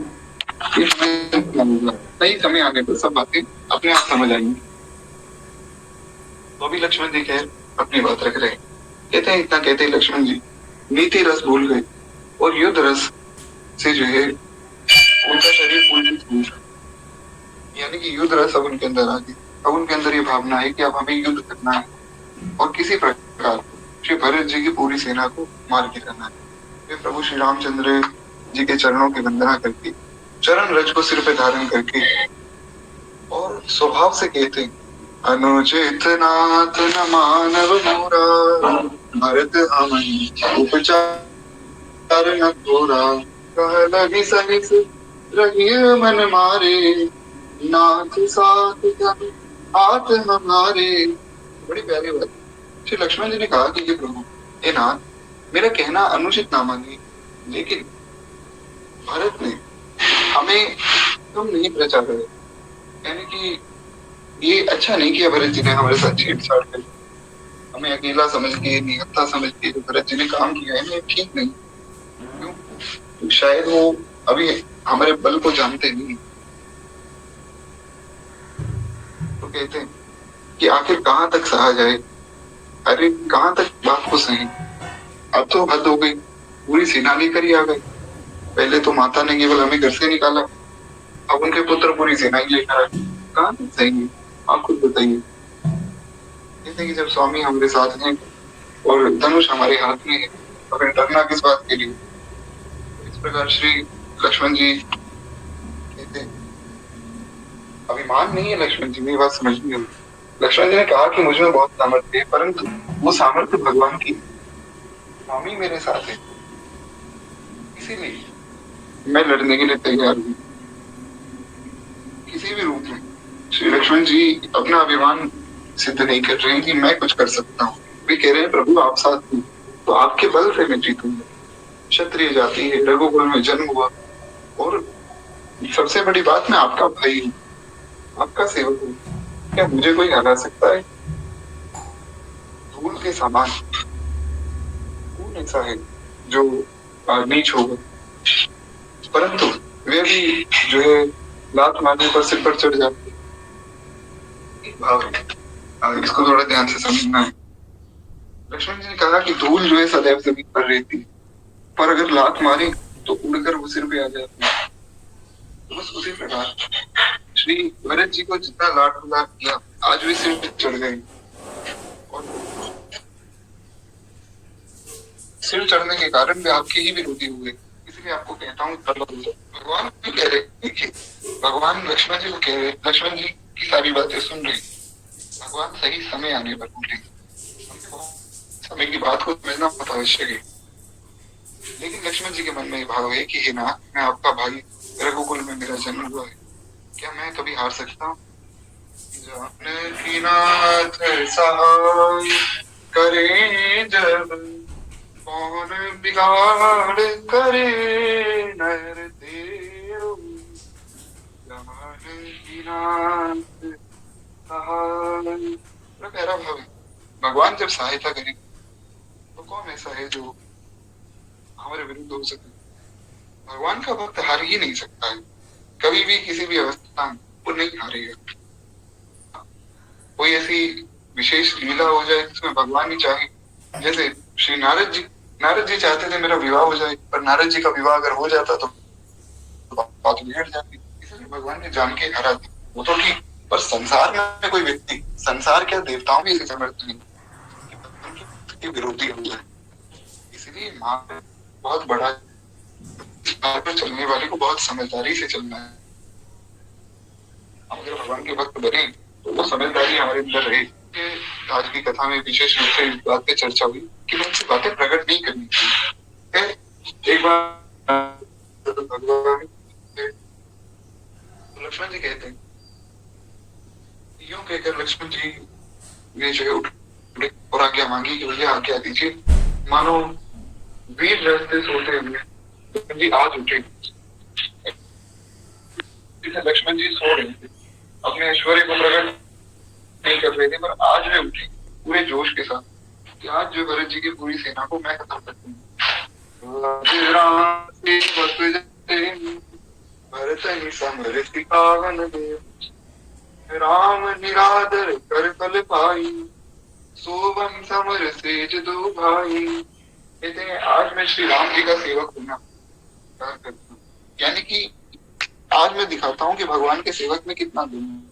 ये सही समय आने पर सब बातें अपने आप समझ आएंगी। तो अभी लक्ष्मण जी कह अपनी बात रख रहे हैं। कहते हैं इतना कहते हैं लक्ष्मण जी नीति रस भूल गए और युद्ध रस से जो है उनका शरीर पूरी टूट, यानी कि युद्ध रस अब उनके अंदर आ गई। अब उनके अंदर ये भावना है कि अब हमें युद्ध करना है और किसी प्रकार श्री भरत जी की पूरी सेना को मार के करना है। वे प्रभु श्री रामचंद्र जी के चरणों की वंदना करके चरण रज को सिर पे धारण करके और स्वभाव से कहते हैं अनुचित नाथ न मानव मोरा भरत हम उपचार न थोरा कह लगी सहिस रही मन मारे नाथ साथ जब हाथ हमारे। बड़ी प्यारी बात। श्री लक्ष्मण जी ने कहा कि ये प्रभु हे नाथ मेरा कहना अनुचित ना मानिए, लेकिन भरत ने हमें तुम नहीं प्रचार करे, यानी कि ये अच्छा नहीं किया भरत जी ने हमारे साथ छेड़छाड़ कर हमें अकेला समझ के निहत्था समझ के जो भरत जी ने काम किया है ये ठीक नहीं। क्यों? तो शायद वो अभी हमारे बल को जानते नहीं। तो कहते हैं कि आखिर कहाँ तक सहा जाए, अरे कहाँ तक बात को सही। अब तो हद हो गई, पूरी सेना लेकर ही आ गए। पहले तो माता ने केवल हमें घर से निकाला, अब उनके पुत्र पूरी सेना ही लेकर आए। कहाँ तक सही है आप खुद बताइए। कहते कि जब स्वामी हमारे साथ हैं और धनुष हमारे हाथ में है तो फिर डरना किस बात के लिए। इस प्रकार श्री लक्ष्मण जी कहते हैं अभिमान नहीं है लक्ष्मण जी, मेरी बात समझनी होगी। लक्ष्मण जी ने कहा कि मुझ में बहुत सामर्थ्य है, परंतु वो सामर्थ्य भगवान की, स्वामी मेरे साथ है, इसीलिए मैं लड़ने के लिए तैयार हूँ किसी भी रूप में। श्री लक्ष्मण जी अपना अभिमान सिद्ध नहीं कर रहे हैं कि मैं कुछ कर सकता हूँ। वे कह रहे हैं प्रभु आप साथ हैं तो आपके बल से मैं जीतूंगा। क्षत्रिय जाति है, रघुकुल में जन्म हुआ और सबसे बड़ी बात मैं आपका भाई हूँ, आपका सेवक हूँ। क्या मुझे कोई हरा सकता है? धूल के समान कौन ऐसा है जो नीच होगा? परंतु वे भी जो है लात मारने पर सिर पर चढ़ जाते भाव है। इसको थोड़ा ध्यान से समझना है। लक्ष्मण जी ने कहा कि धूल जो है सदैव जमीन पर रहती है, पर अगर लात मारे तो उड़कर वो सिर पे आ जाती है। तो बस उसी प्रकार श्री भरत जी को जितना लाड गुलाब किया आज भी सिर पे चढ़ गए, और सिर चढ़ने के कारण वे आपके ही विरोधी हुए। इसलिए आपको कहता हूँ भगवान भी कह रहे, भगवान लक्ष्मण जी को कह रहे, लक्ष्मण जी की सारी बातें सुन रहे, भगवान सही समय आने पर बोले। समय की बात को समझना बहुत आवश्यक है। लेकिन लक्ष्मण जी के मन में भाव है कि हे नाथ मैं आपका भाई, रघुकुल में मेरा जन्म हुआ है, क्या मैं कभी हार सकता हूँ? जानकी नाथ सहाय करे जब कौन बिगाड़ करे नर देव। जानकी नाथ सहाय प्यारा भाव है। भगवान जब सहायता करे तो कौन ऐसा है जो हमारे विरुद्ध हो सके? भगवान का भक्त हार ही नहीं सकता है, कभी भी किसी भी अवस्था में वो नहीं हारेगा। कोई ऐसी विशेष लीला हो जाए जिसमें भगवान ही चाहे, जैसे श्री नारद जी चाहते थे मेरा विवाह हो जाए, पर नारद जी का विवाह अगर हो जाता तो बात बिगड़ जाती, इसलिए भगवान ने जान के हरा दिया। वो तो ठीक, पर संसार में कोई व्यक्ति, संसार क्या देवताओं भी समर्थ नहीं कि विरोधी हो जाए। इसलिए माँ बहुत बड़ा मार्ग पर चलने वाले को बहुत समझदारी से चलना है। हम अगर भगवान के भक्त बने तो वो समझदारी हमारे अंदर रहे। आज की कथा में विशेष रूप से इस बात पे चर्चा हुई कि मन से बातें प्रकट नहीं करनी चाहिए। एक बार भगवान लक्ष्मण जी कहते हैं, यूं कहकर लक्ष्मण जी ने जो है उठे और आज्ञा मांगी कि भैया आज्ञा दीजिए। मानो वीर रहते सोते हुए लक्ष्मण जी आज उठे। लक्ष्मण जी सो रहे थे, अपने ऐश्वर्य को प्रकट नहीं कर रहे थे, पर आज वे उठे पूरे जोश के साथ कि आज जो भरत जी की पूरी सेना को मैं खत्म कर दूंगा। भरत समर पावन देव, राम निरादर कर फल पाई, सोवन समर सेज दो भाई। कहते हैं आज मैं श्री राम जी का सेवक होना प्यार करता हूँ, यानी कि आज मैं दिखाता हूँ कि भगवान के सेवक में कितना गुण है।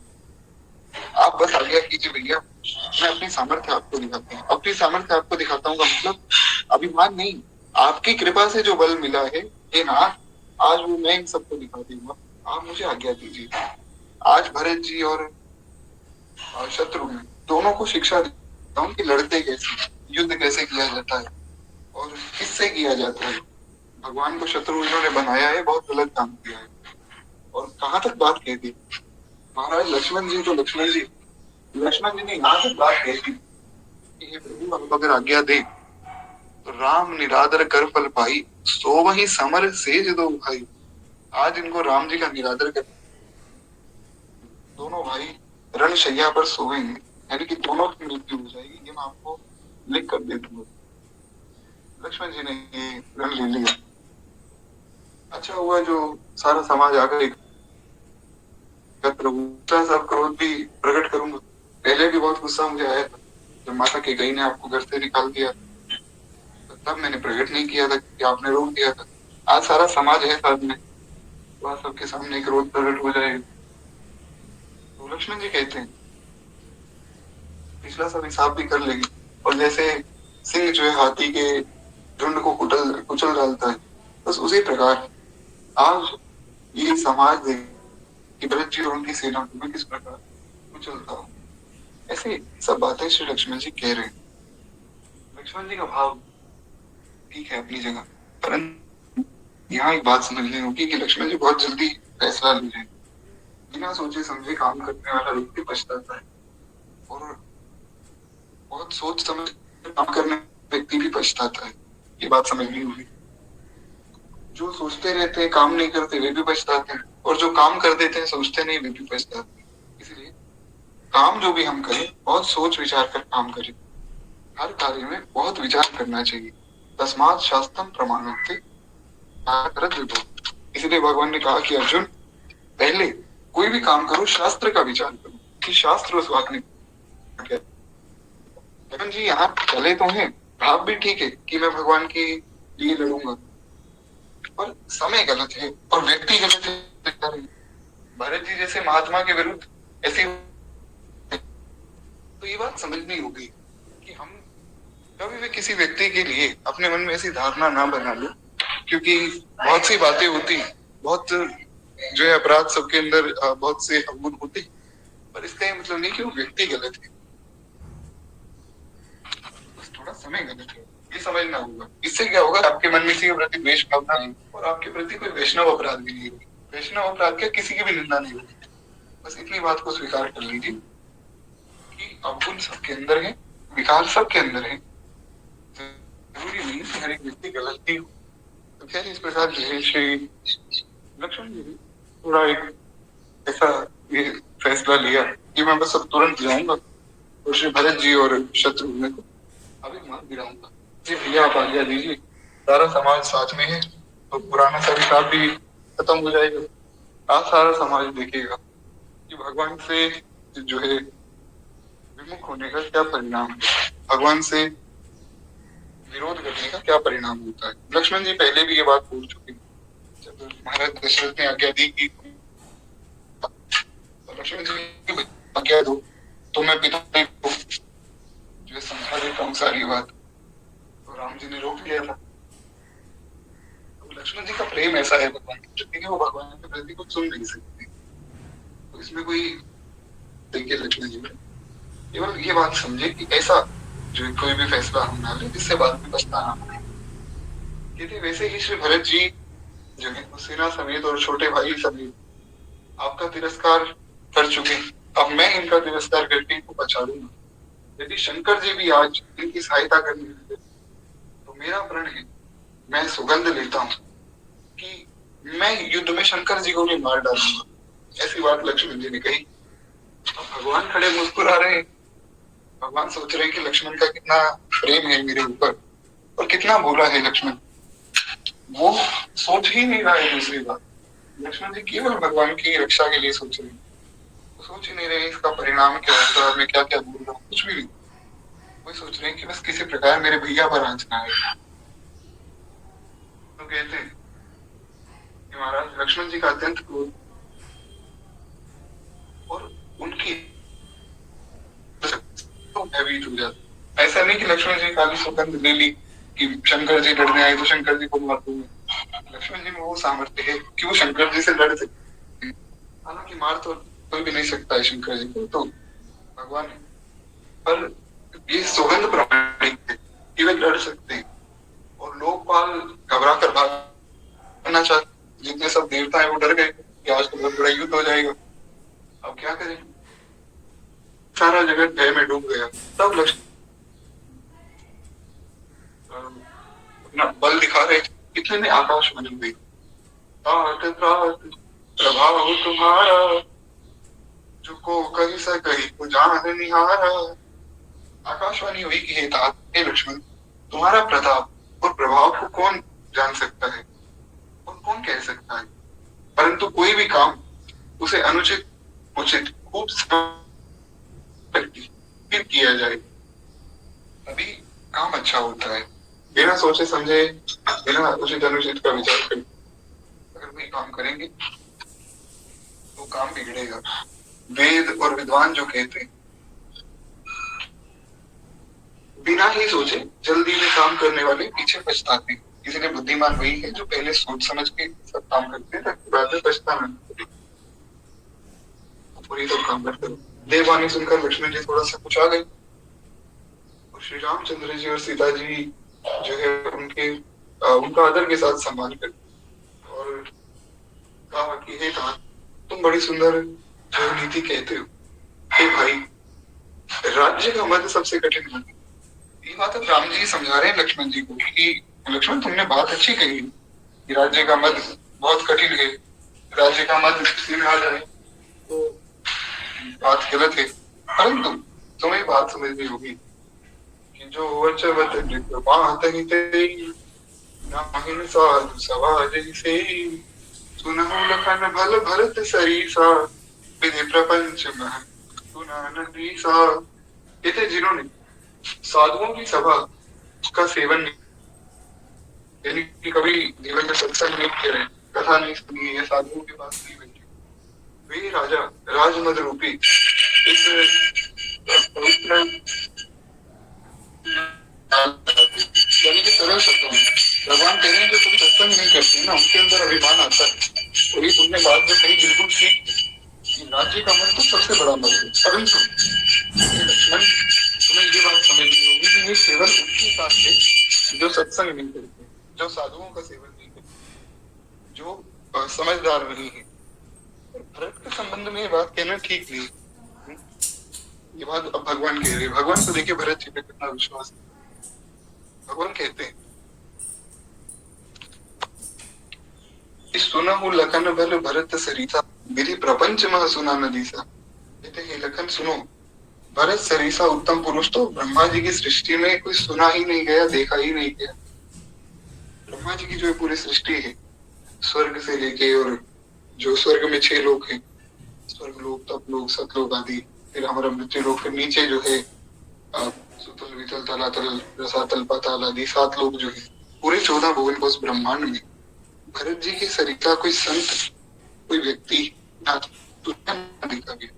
आप बस आज्ञा कीजिए भैया, मैं अपनी सामर्थ्य आपको दिखाता हूँ। अपनी सामर्थ्य आपको दिखाता हूँ का मतलब अभिमान नहीं, आपकी कृपा से जो बल मिला है ये ना, आज वो मैं इन सबको दिखा दूंगा। आप मुझे आज्ञा दीजिए। आज भरत जी और शत्रुघ्न दोनों को शिक्षा देता हूँ कि लड़ते कैसे, युद्ध कैसे किया जाता है और किससे किया जाता है। भगवान को शत्रुघ्न ने बनाया है, बहुत गलत काम किया है। और कहाँ तक बात कह दी महाराज लक्ष्मण जी, तो लक्ष्मण जी ने यहाँ तक बात कह दी कि हे प्रभु आप अगर आज्ञा दे तो राम निरादर कर फल पाई, सो वही समर सेज दो भाई। आज इनको राम जी का निरादर कर, दोनों भाई रणशैया पर सोएंगे, यानी कि दोनों की मृत्यु हो जाएगी, ये मैं आपको लिख कर दे दूंगा। लक्ष्मण जी ने ये रण ले लिया। अच्छा हुआ जो सारा समाज आकर एकत्र हुआ। सब क्रोध भी प्रकट करूंगा, पहले भी बहुत गुस्सा मुझे आया था जब माता के गई ने आपको घर से निकाल दिया, तब मैंने प्रकट नहीं किया था कि आपने रोक दिया था। आज सारा समाज है साथ में, वह सबके सामने क्रोध प्रकट हो जाएगा। तो लक्ष्मण जी कहते हैं पिछला सब हिसाब भी कर लेगी, और जैसे सिंह जो है हाथी के झुंड को कुचल डालता है, बस उसी प्रकार आज ये समाज देख कि भरत जी और उनकी सेना को मैं किस प्रकार कुचलता हूँ। ऐसे सब बातें श्री लक्ष्मण जी कह रहे हैं। लक्ष्मण जी का भाव ठीक है अपनी जगह, परंतु यहाँ एक बात समझनी होगी कि लक्ष्मण जी बहुत जल्दी फैसला ले रहे हैं। बिना सोचे समझे काम करने वाला व्यक्ति पछताता है, और बहुत सोच समझ काम करने व्यक्ति भी पछताता है। ये बात समझनी होगी। जो सोचते रहते हैं काम नहीं करते वे भी पछताते हैं, और जो काम कर देते हैं सोचते नहीं वे भी पछताते हैं। इसलिए काम जो भी हम करें बहुत सोच विचार कर काम करें। हर कार्य में बहुत विचार करना चाहिए। तस्मात् शास्त्रम प्रमाणोक्ते करत विभो। इसलिए भगवान ने कहा कि अर्जुन पहले कोई भी काम करो शास्त्र का विचार करो कि शास्त्र उस वाक्य ने क्या। भगवान जी यहाँ चले तो हैं, भाव भी ठीक है कि मैं भगवान के लिए लड़ूंगा, पर समय गलत है और व्यक्ति गलत है। भरत जी जैसे महात्मा के विरुद्ध ऐसी, तो ये बात समझनी होगी कि हम कभी भी किसी व्यक्ति के लिए अपने मन में ऐसी धारणा ना बना लो, क्योंकि बहुत सी बातें होती, बहुत जो है अपराध सबके अंदर बहुत से अवगुण होते, पर इसका ये मतलब नहीं कि वो व्यक्ति गलत है, बस थोड़ा समय गलत है, ये समझना होगा। इससे क्या होगा, आपके मन में किसी के प्रति द्वेष भावना नहीं, और आपके प्रति कोई वैष्णव अपराध भी नहीं होगी। वैष्णव अपराध क्या, किसी की भी निंदा नहीं होगी। बस इतनी बात को स्वीकार कर लीजिए कि अवगुण सबके अंदर है, विकार सबके अंदर है, जरूरी नहीं कि हर एक व्यक्ति गलत ही हो। तो खैर इस प्रकार जो है श्री लक्ष्मण जी थोड़ा एक ऐसा ये फैसला लिया कि मैं बस अब तुरंत जाऊंगा और श्री भरत जी और शत्रुघ्न को अभी मार गिराऊंगा। जी भैया आप आज्ञा दीजिए, सारा समाज साथ में है तो पुराना सा हिसाब भी खत्म हो जाएगा। आज सारा समाज देखेगा कि भगवान से जो है विमुख होने का क्या परिणाम है, भगवान से विरोध करने का क्या परिणाम होता है। लक्ष्मण जी पहले भी ये बात बोल चुके हैं, जब महाराज दशरथ ने आज्ञा दी कि लक्ष्मण जी आज्ञा दो तो मैं पिता को जो समझा देता हूँ सारी बात, तो राम जी ने रोक लिया था। तो लक्ष्मण जी का प्रेम ऐसा है भगवान के प्रति कि वो भगवान के प्रति कुछ सुन नहीं सकते। तो इसमें कोई देखिए लक्ष्मण जी में केवल ये बात समझे कि ऐसा जो कोई भी फैसला हम ना ले जिससे बाद में पछताना पड़े। कहते वैसे ही श्री भरत जी जो है सेना समेत और छोटे भाई समेत आपका तिरस्कार कर चुके हैं। अब मैं इनका तिरस्कार करके इनको बचा लूंगा। यदि शंकर जी भी आज इनकी सहायता करने लगे तो मेरा प्रण है, मैं सुगंध लेता हूँ कि मैं युद्ध में शंकर जी को भी मार डालूंगा। ऐसी बात लक्ष्मण जी ने कही। अब भगवान खड़े मुस्कुरा रहे हैं। भगवान सोच रहे हैं कि लक्ष्मण का कितना प्रेम है मेरे ऊपर और कितना बुरा है लक्ष्मण। वो सोच ही नहीं रहा है दूसरी बात। लक्ष्मण जी केवल भगवान की रक्षा के लिए सोच रहे हैं। वो सोच ही नहीं रहे इसका परिणाम क्या होगा, मैं क्या क्या बोल रहा हूँ, कुछ भी नहीं। वो सोच रहे हैं कि बस किसी प्रकार मेरे भैया पर आंचना है। तो कहते हैं कि महाराज लक्ष्मण जी का अत्यंत क्रोध और उनकी तो भयभीत हो जाता। ऐसा नहीं कि लक्ष्मण जी खाली सुगंध ले ली कि शंकर जी लड़ने आए तो शंकर जी को मार दूंगा। लक्ष्मण जी में वो सामर्थ्य है कि वो शंकर जी से लड़ सकते हैं। हालांकि मार तो कोई भी नहीं सकता है शंकर जी को, तो भगवान है। पर ये सुगंध प्रमाणिक है कि वे लड़ सकते हैं। और लोकपाल घबरा कर भागना चाहते, जितने सब देवता है वो डर गए कि आज तो बहुत बड़ा युद्ध हो जाएगा। अब क्या करें, सारा जगत भय में डूब गया। तब लक्ष्मण अपना बल दिखा रहे थे। इतने में आकाशवाणी हुई, तात तात प्रभाव तुम्हारा जो को कही सकही को जान निहारा। आकाशवाणी हुई कि हे तात, हे लक्ष्मण, तुम्हारा प्रताप और प्रभाव को कौन जान सकता है और कौन कह सकता है। परंतु कोई भी काम उसे अनुचित उचित खूब फिर किया जाए तभी काम अच्छा होता है। बिना सोचे समझे, बिना उचित अनुचित का विचार कर अगर कोई काम करेंगे तो काम बिगड़ेगा। वेद और विद्वान जो कहते हैं बिना ही सोचे जल्दी में काम करने वाले पीछे पछताते हैं। इसलिए बुद्धिमान वही है जो पहले सोच समझ के सब काम करते हैं ताकि बाद में पछताना न पड़े। तो काम करते हो। देववाणी सुनकर लक्ष्मण जी थोड़ा सा कुछ आ गए और श्री रामचंद्र जी और सीता जी जो है उनका आदर के साथ सम्मान कर और कहा कि हे कहा तुम बड़ी सुंदर जो नीति कहते हो। हे भाई, राज्य का मध्य सबसे कठिन है। ये बात अब राम जी समझा रहे हैं लक्ष्मण जी को कि लक्ष्मण तुमने बात अच्छी कही कि राज्य का मध्य बहुत कठिन है। राज्य का मध्य किसी में आ जाए तो बात गलत है। परंतु तुम्हें बात समझनी होगी कि जो वचवत बात नाहिन साधु समाज से सुनहु लखन भल भरत सरीसा विधि प्रपंच मह सुना नदीसा। कहते जिन्होंने साधुओं की सभा का सेवन यानी कि कभी जीवन में सत्संग नहीं किया, कथा नहीं सुनी है, साधुओं के पास नहीं बैठे, वे राजा राजमद रूपी इस पवित्र यानी कि सरल शब्दों में भगवान कह रहे हैं जो तुम सत्संग नहीं करते ना उनके अंदर अभिमान आता है। और ये तुमने बात जो कही बिल्कुल ठीक कि राज्य का मन तो सबसे बड़ा मत है। परंतु लक्ष्मण तुम्हें ये बात समझनी होगी कि ये केवल उनके साथ है जो सत्संग नहीं करते, जो साधुओं का सेवन नहीं करते, जो समझदार नहीं है। भरत के संबंध में ये बात कहना ठीक नहीं। ये बात अब भगवान कह रहे हैं। भगवान को देखिए भरत जी पे कितना विश्वास है। भगवान कहते हैं सुनहु लखन भल भरत सरिसा विधि प्रपंच मह सुना नदीसा। कहते हैं लखन सुनो, भरत सरिसा उत्तम पुरुष तो ब्रह्मा जी की सृष्टि में कोई सुना ही नहीं गया, देखा ही नहीं गया। ब्रह्मा जी की जो पूरी सृष्टि है स्वर्ग से लेके और जो स्वर्ग में 6 लोक हैं, स्वर्ग लोक, तप लोक, सतलोक आदि, फिर हमारा मृत्यु लोक के नीचे जो है सुतल वितल तलातल रसातल पाताल आदि 7 लोक जो है पूरे 14 भुवन बस ब्रह्मांड में भरत जी के सरिता कोई संत कोई व्यक्ति ना दिखा गया।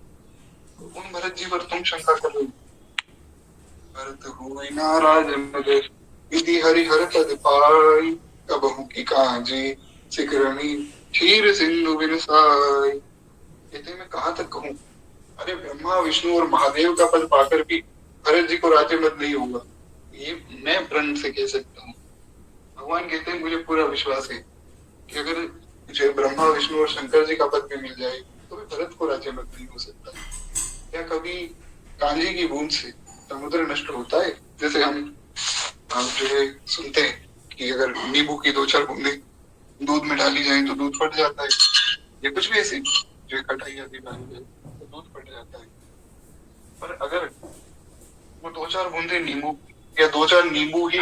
उन भरत जी पर तुम शंका कर रहे हो। भरत हुए नाराज मद विधि हरिहर पद पाई कबहु की काजी सिकरणी क्षीर सिंधु बिन साई। कहते मैं कहाँ तक कहूँ, अरे ब्रह्मा विष्णु और महादेव का पद पाकर भी भरत जी को राज्य मत नहीं होगा, ये मैं प्रण से कह सकता हूँ। भगवान कहते हैं मुझे पूरा विश्वास है कि अगर मुझे ब्रह्मा विष्णु और शंकर जी का पद भी मिल जाए तो भी भरत को राज्य मत नहीं हो सकता। क्या कभी कांजी की बूंद से समुद्र नष्ट होता है? जैसे हम जो है सुनते हैं कि अगर नींबू की दो चार बूंदे दूध में डाली जाए तो दूध फट जाता है, ये कुछ भी ऐसी जो है खटाई आदि डाली जाए तो दूध फट जाता है। पर अगर वो दो चार बूंदे नींबू या दो चार नींबू ही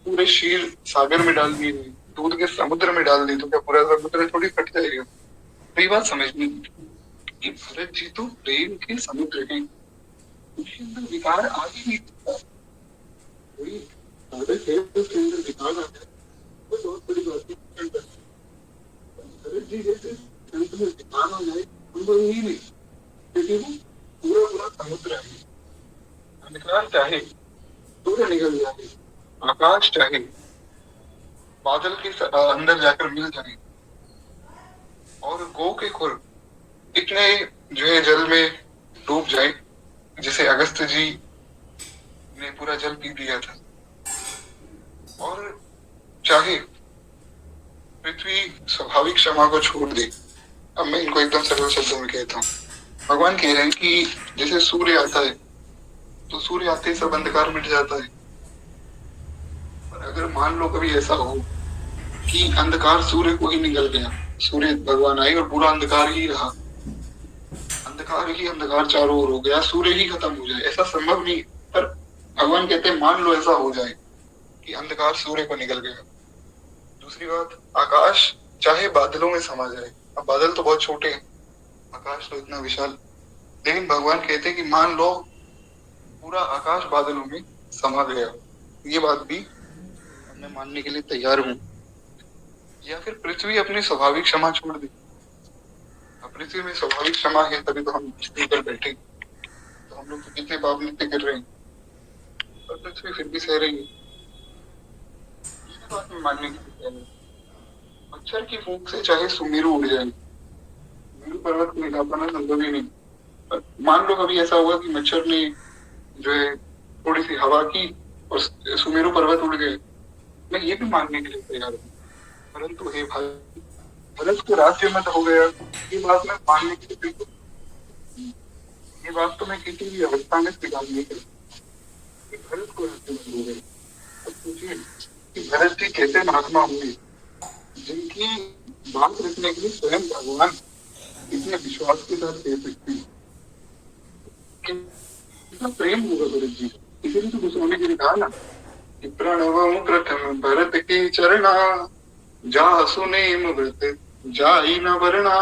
पूरे क्षीर सागर में डाल दिए, दूध के समुद्र में डाल दी, तो क्या पूरा समुद्र थोड़ी फट जाएगा? तो ये बात समझनी कि भरत जी तो प्रेम के समुद्र हैं, उनके अंदर विकार आ ही नहीं सकता। कोई भरत है तो उसके अंदर विकार आ जाए तो बहुत बड़ी बात है। भरत जी जैसे संत में विकार हो जाए उनको ही नहीं, क्योंकि वो पूरा पूरा समुद्र है। अंधकार चाहे सूर्य निकल जाए, आकाश चाहे बादल के अंदर जाकर मिल जाए, और गो के खुर इतने जो है जल में डूब जाए, जिसे अगस्त जी ने पूरा जल पी दिया था, और चाहे पृथ्वी स्वाभाविक क्षमा को छोड़ दे। अब मैं इनको एकदम सरल शब्दों में कहता हूँ। भगवान कह रहे हैं कि जैसे सूर्य आता है तो सूर्य आते ही सब अंधकार मिट जाता है, पर अगर मान लो कभी ऐसा हो कि अंधकार सूर्य को ही निकल गया, सूर्य भगवान आए और पूरा अंधकार ही रहा, अंधकार ही अंधकार चारों ओर हो गया, सूर्य ही खत्म हो जाए, ऐसा संभव नहीं। पर भगवान कहते हैं मान लो ऐसा हो जाए कि अंधकार सूर्य को निकल गया। दूसरी बात, आकाश चाहे बादलों में समा जाए, अब बादल तो बहुत छोटे हैं, आकाश तो इतना विशाल, लेकिन भगवान कहते हैं कि मान लो पूरा आकाश बादलों में समा गया, ये बात भी मैं मानने के लिए तैयार हूँ। या फिर पृथ्वी अपनी स्वाभाविक क्षमा छोड़ दे, पृथ्वी में स्वाभाविक क्षमा है तभी तो हम पर बैठे, तो हम लोग तो कितने पाप नित्य कर रहे हैं, पर पृथ्वी फिर भी सह रही है, ये बात मैं मानने के लिए तैयार हूँ। मच्छर की फूंक से चाहे सुमेरु उड़ जाए, सुमेरु पर्वत को हिला पाना संभव ही नहीं, पर मान लो कभी ऐसा हुआ कि मच्छर ने जो है थोड़ी सी हवा की और सुमेरु पर्वत उड़ गए, मैं ये भी मानने के लिए तैयार हूँ। परंतु हे भाई, भरत को राज्य मत हो गया, ये बात मैं मानने के लिए बिल्कुल, ये बात तो मैं किसी भी अवस्था में स्वीकार नहीं कर कि भरत को राज्य मत हो गया। अब सोचिए कि भरत जी कैसे महात्मा होंगे जिनकी बात रखने के लिए स्वयं भगवान इतने विश्वास के साथ कह सकते हैं, कितना प्रेम होगा भरत जी। इसीलिए तो गोस्वामी जी ने कहा ना कि प्रणव प्रथम भरत के चरणा, जा सुनेम व्रत जाई न वर्णा,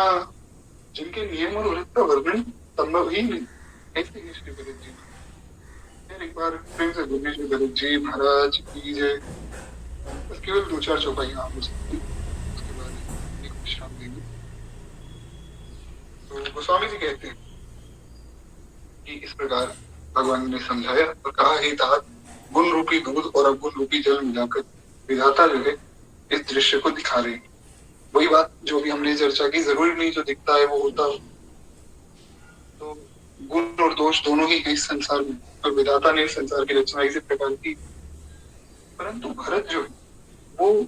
जिनके नियम और व्रत का वर्णन संभव ही नहीं, ऐसे ही श्री भरत जी। फिर एक बार प्रेम से बोलिए श्री भरत जी महाराज की जय। बस केवल दो चार चौपाइयां हो सकती, उसके बाद एक विश्राम देंगे। तो गोस्वामी जी कहते हैं कि इस प्रकार भगवान ने समझाया और कहा, हे तात, गुण रूपी दूध और अवगुण रूपी जल मिलाकर विधाता जो है इस दृश्य को दिखा रहे हैं। वही बात जो भी हमने चर्चा की, जरूरी नहीं जो दिखता है वो होता हो, तो गुण और दोष दोनों ही है इस संसार में, और विधाता ने इस संसार की रचना इसी प्रकार की। परंतु भरत जो है वो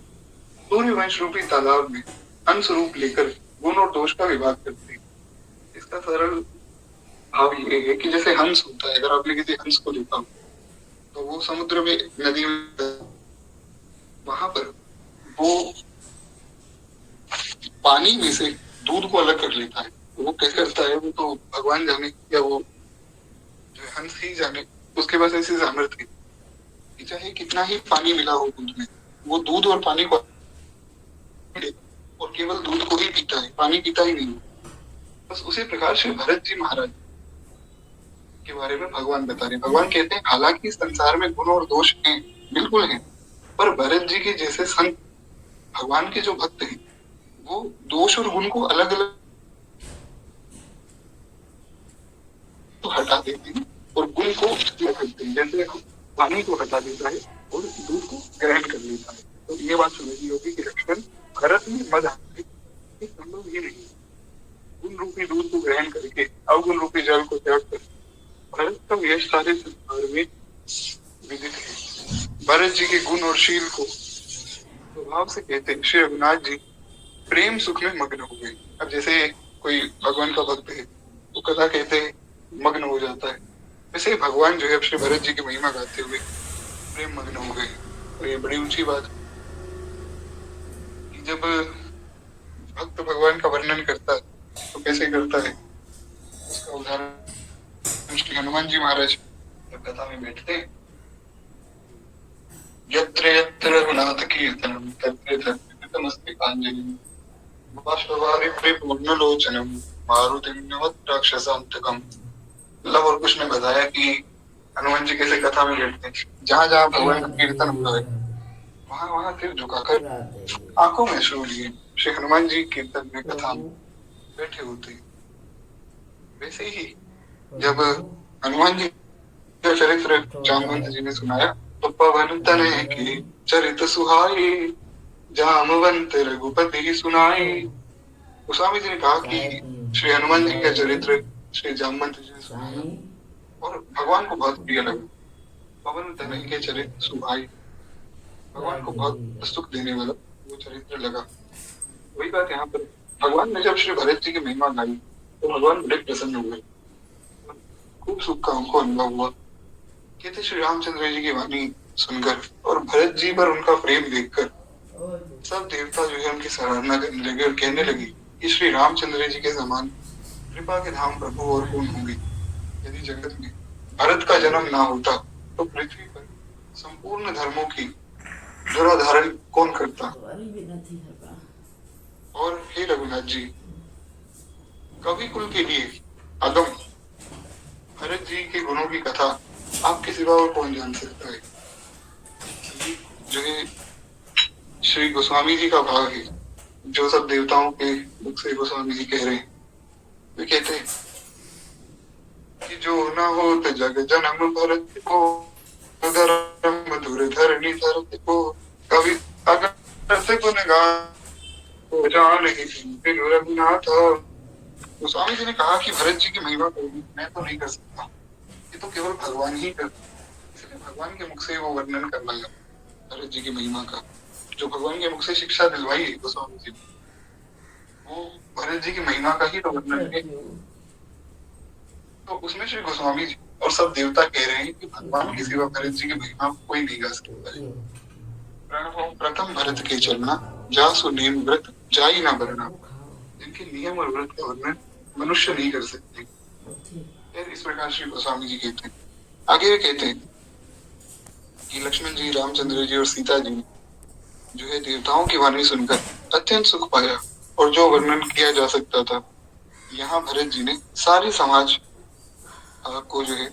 सूर्यवंश रूपी तालाब में अंश रूप लेकर गुण और दोष का विभाग करते हैं। इसका सरल भाव ये है कि जैसे हंस होता है, अगर आपने किसी हंस को देखा हो तो वो समुद्र में, नदी में, वहां पर वो पानी में से दूध को अलग कर लेता है। वो कैसे करता है वो तो भगवान जाने, या वो जो हंस ही जाने, उसके पास ऐसी सामर्थ्य है कि चाहे कितना ही पानी मिला हो दूध में, वो दूध और पानी को और केवल दूध को ही पीता है, पानी पीता ही नहीं। बस उसी प्रकार से भरत जी महाराज के बारे में भगवान बता रहे हैं। भगवान कहते हैं हालांकि संसार में गुण और दोष हैं, बिल्कुल हैं, पर भरत जी के जैसे संत भगवान के जो भक्त हैं वो दोष और गुण को अलग अलग तो हटा देते हैं और गुण को करते हैं, जैसे पानी को हटा देता है और दूध को ग्रहण कर लेता है। तो ये बात समझनी होगी कि लक्ष्मण भरत में मद संभव ही नहीं, गुण रूपी दूध को ग्रहण करके अवगुण रूपी जल को त्याग कर भरत का यश सारे संसार में विदित है। भरत जी के गुण और शील को स्वभाव से कहते हैं। श्री रघुनाथ जी प्रेम सुख में मग्न हो गए। अब जैसे कोई भगवान का भक्त है वो कथा कहते मग्न हो जाता है, वैसे ही भगवान जो है श्री भरत जी की महिमा गाते हुए प्रेम मग्न हो गए। और ये बड़ी ऊंची बात कि जब भक्त भगवान का वर्णन करता है तो कैसे करता है, उसका उदाहरण श्री हनुमान जी महाराज जब कथा में बैठते हैं, यत्र यत्र रघुनाथ कीर्तनम तत्र तत्र कृतमस्ति कांजलिं बाष्पवारि परिपूर्णलोचनम मारुतिम नमत राक्षसांतकम। लव और कुछ ने बताया कि हनुमान जी कैसे कथा में बैठते हैं, जहां जहां भगवान का कीर्तन हुआ है वहां वहां सिर झुकाकर आंखों में आंसू लिए श्री हनुमान जी कीर्तन में कथा में बैठे होते हैं। वैसे ही जब हनुमान जी का चरित्र जामवंत जी ने सुनाया तो पवन तनय के चरित सुहाए जामवंत रघुपति सुनाए। गोस्वामी जी ने कहा कि श्री हनुमान जी का चरित्र श्री जामवंत जी ने सुनाया और भगवान को बहुत प्रिय लगा। पवन तनय के चरित्र सुहाए, भगवान को बहुत सुख देने वाला वो चरित्र लगा। वही बात यहाँ पर भगवान ने जब श्री भरत जी की महिमा गाई तो भगवान बड़े प्रसन्न हुए, खूब सुख का उनको अनुभव हुआ। कहते श्री रामचंद्र जी की वाणी सुनकर और भरत जी पर उनका प्रेम देखकर सब देवता जो है उनकी सराहना करने लगे और कहने लगे कि श्री रामचंद्र जी के समान कृपा के धाम प्रभु और कौन होंगे। यदि जगत में भरत का जन्म ना होता तो पृथ्वी पर संपूर्ण धर्मों की धुरा धारण कौन करता। और हे रघुनाथ जी, कवि कुल के लिए अगम भरत जी के गुणों की कथा आपके सिवा और कौन जान सकता है। जो है श्री गोस्वामी जी का भाव है जो सब देवताओं के मुख से गोस्वामी जी कह रहे हैं। वे कहते हैं कि जो न हो तो जग जन्म भरत को धर्म मधुर धरणी धरत को कवि अगर गुण गान जान ही रघुनाथ। गोस्वामी जी ने कहा कि भरत जी की महिमा मैं तो नहीं कर सकता, ये तो केवल भगवान ही कर, इसलिए भगवान के मुख से वो वर्णन करना है भरत जी की महिमा का। जो भगवान के मुख से शिक्षा दिलवाई है गोस्वामी जी वो भरत जी की महिमा का ही तो वर्णन है। तो उसमें श्री गोस्वामी जी और सब देवता कह रहे हैं कि भगवान के सिवा भरत जी की महिमा कोई नहीं गा सकता है। प्रथम भरत के चलना जासु नेम व्रत जाई ना बरना, जिनके नियम और व्रत का वर्णन मनुष्य नहीं कर सकते। इस प्रकार श्री गोस्वामी जी कहते हैं। आगे वे कहते हैं कि लक्ष्मण जी, रामचंद्र जी और सीता जी जो है देवताओं की वाणी सुनकर अत्यंत सुख पाया और जो वर्णन किया जा सकता था यहाँ भरत जी ने सारी समाज को जो है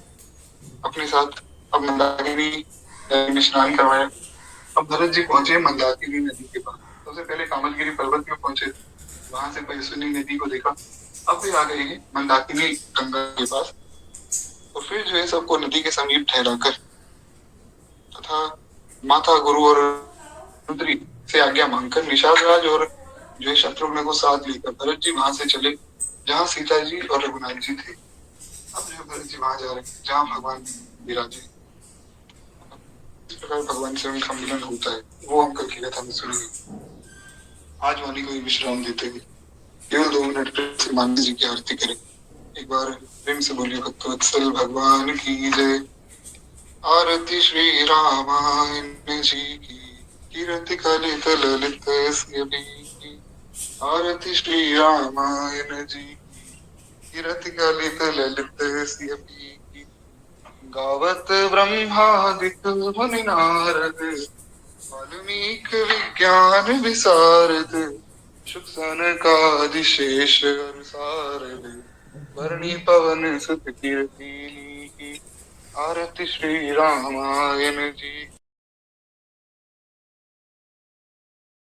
अपने साथ अब मंदाकिनी में स्नान करवाया। अब भरत जी पहुंचे मंदाकिनी नदी के पास। सबसे पहले कामलगिरी पर्वत में पहुंचे, वहां से पयसुनी नदी को देखा। अब भी आ गए हैं मंदाकिनी गंगा के पास। और फिर जो है सबको नदी के समीप ठहराकर तथा माता गुरु और मंत्री से आज्ञा मांगकर निषाद राज और जो है शत्रुघ्न को साथ लेकर भरत जी वहां से चले जहाँ सीता जी और रघुनाथ जी थे। अब जो भरत जी वहां जा रहे हैं जहाँ भगवान विराजे। इस प्रकार भगवान से उनका मिलन होता है, वो हम कल की कथा में सुनेंगे। आज वाणी को विश्राम देते हुए केवल 2 मिनट से मानवी जी की आरती करें। एक बार प्रेम से बोलिए भक्तवत्सल भगवान की जय। आरती श्री रामायण जी की, कीर्ति कलित ललित की। आरती श्री रामायण जी की, कीर्ति कलित ललित की। गावत ब्रह्मादिक मुनि नारद, वाल्मीकि विज्ञान विशारद, शुक सनकादिशेष अरु सारद, वर्णि पवन सुत कीर्ति। आरती श्री रामायण जी।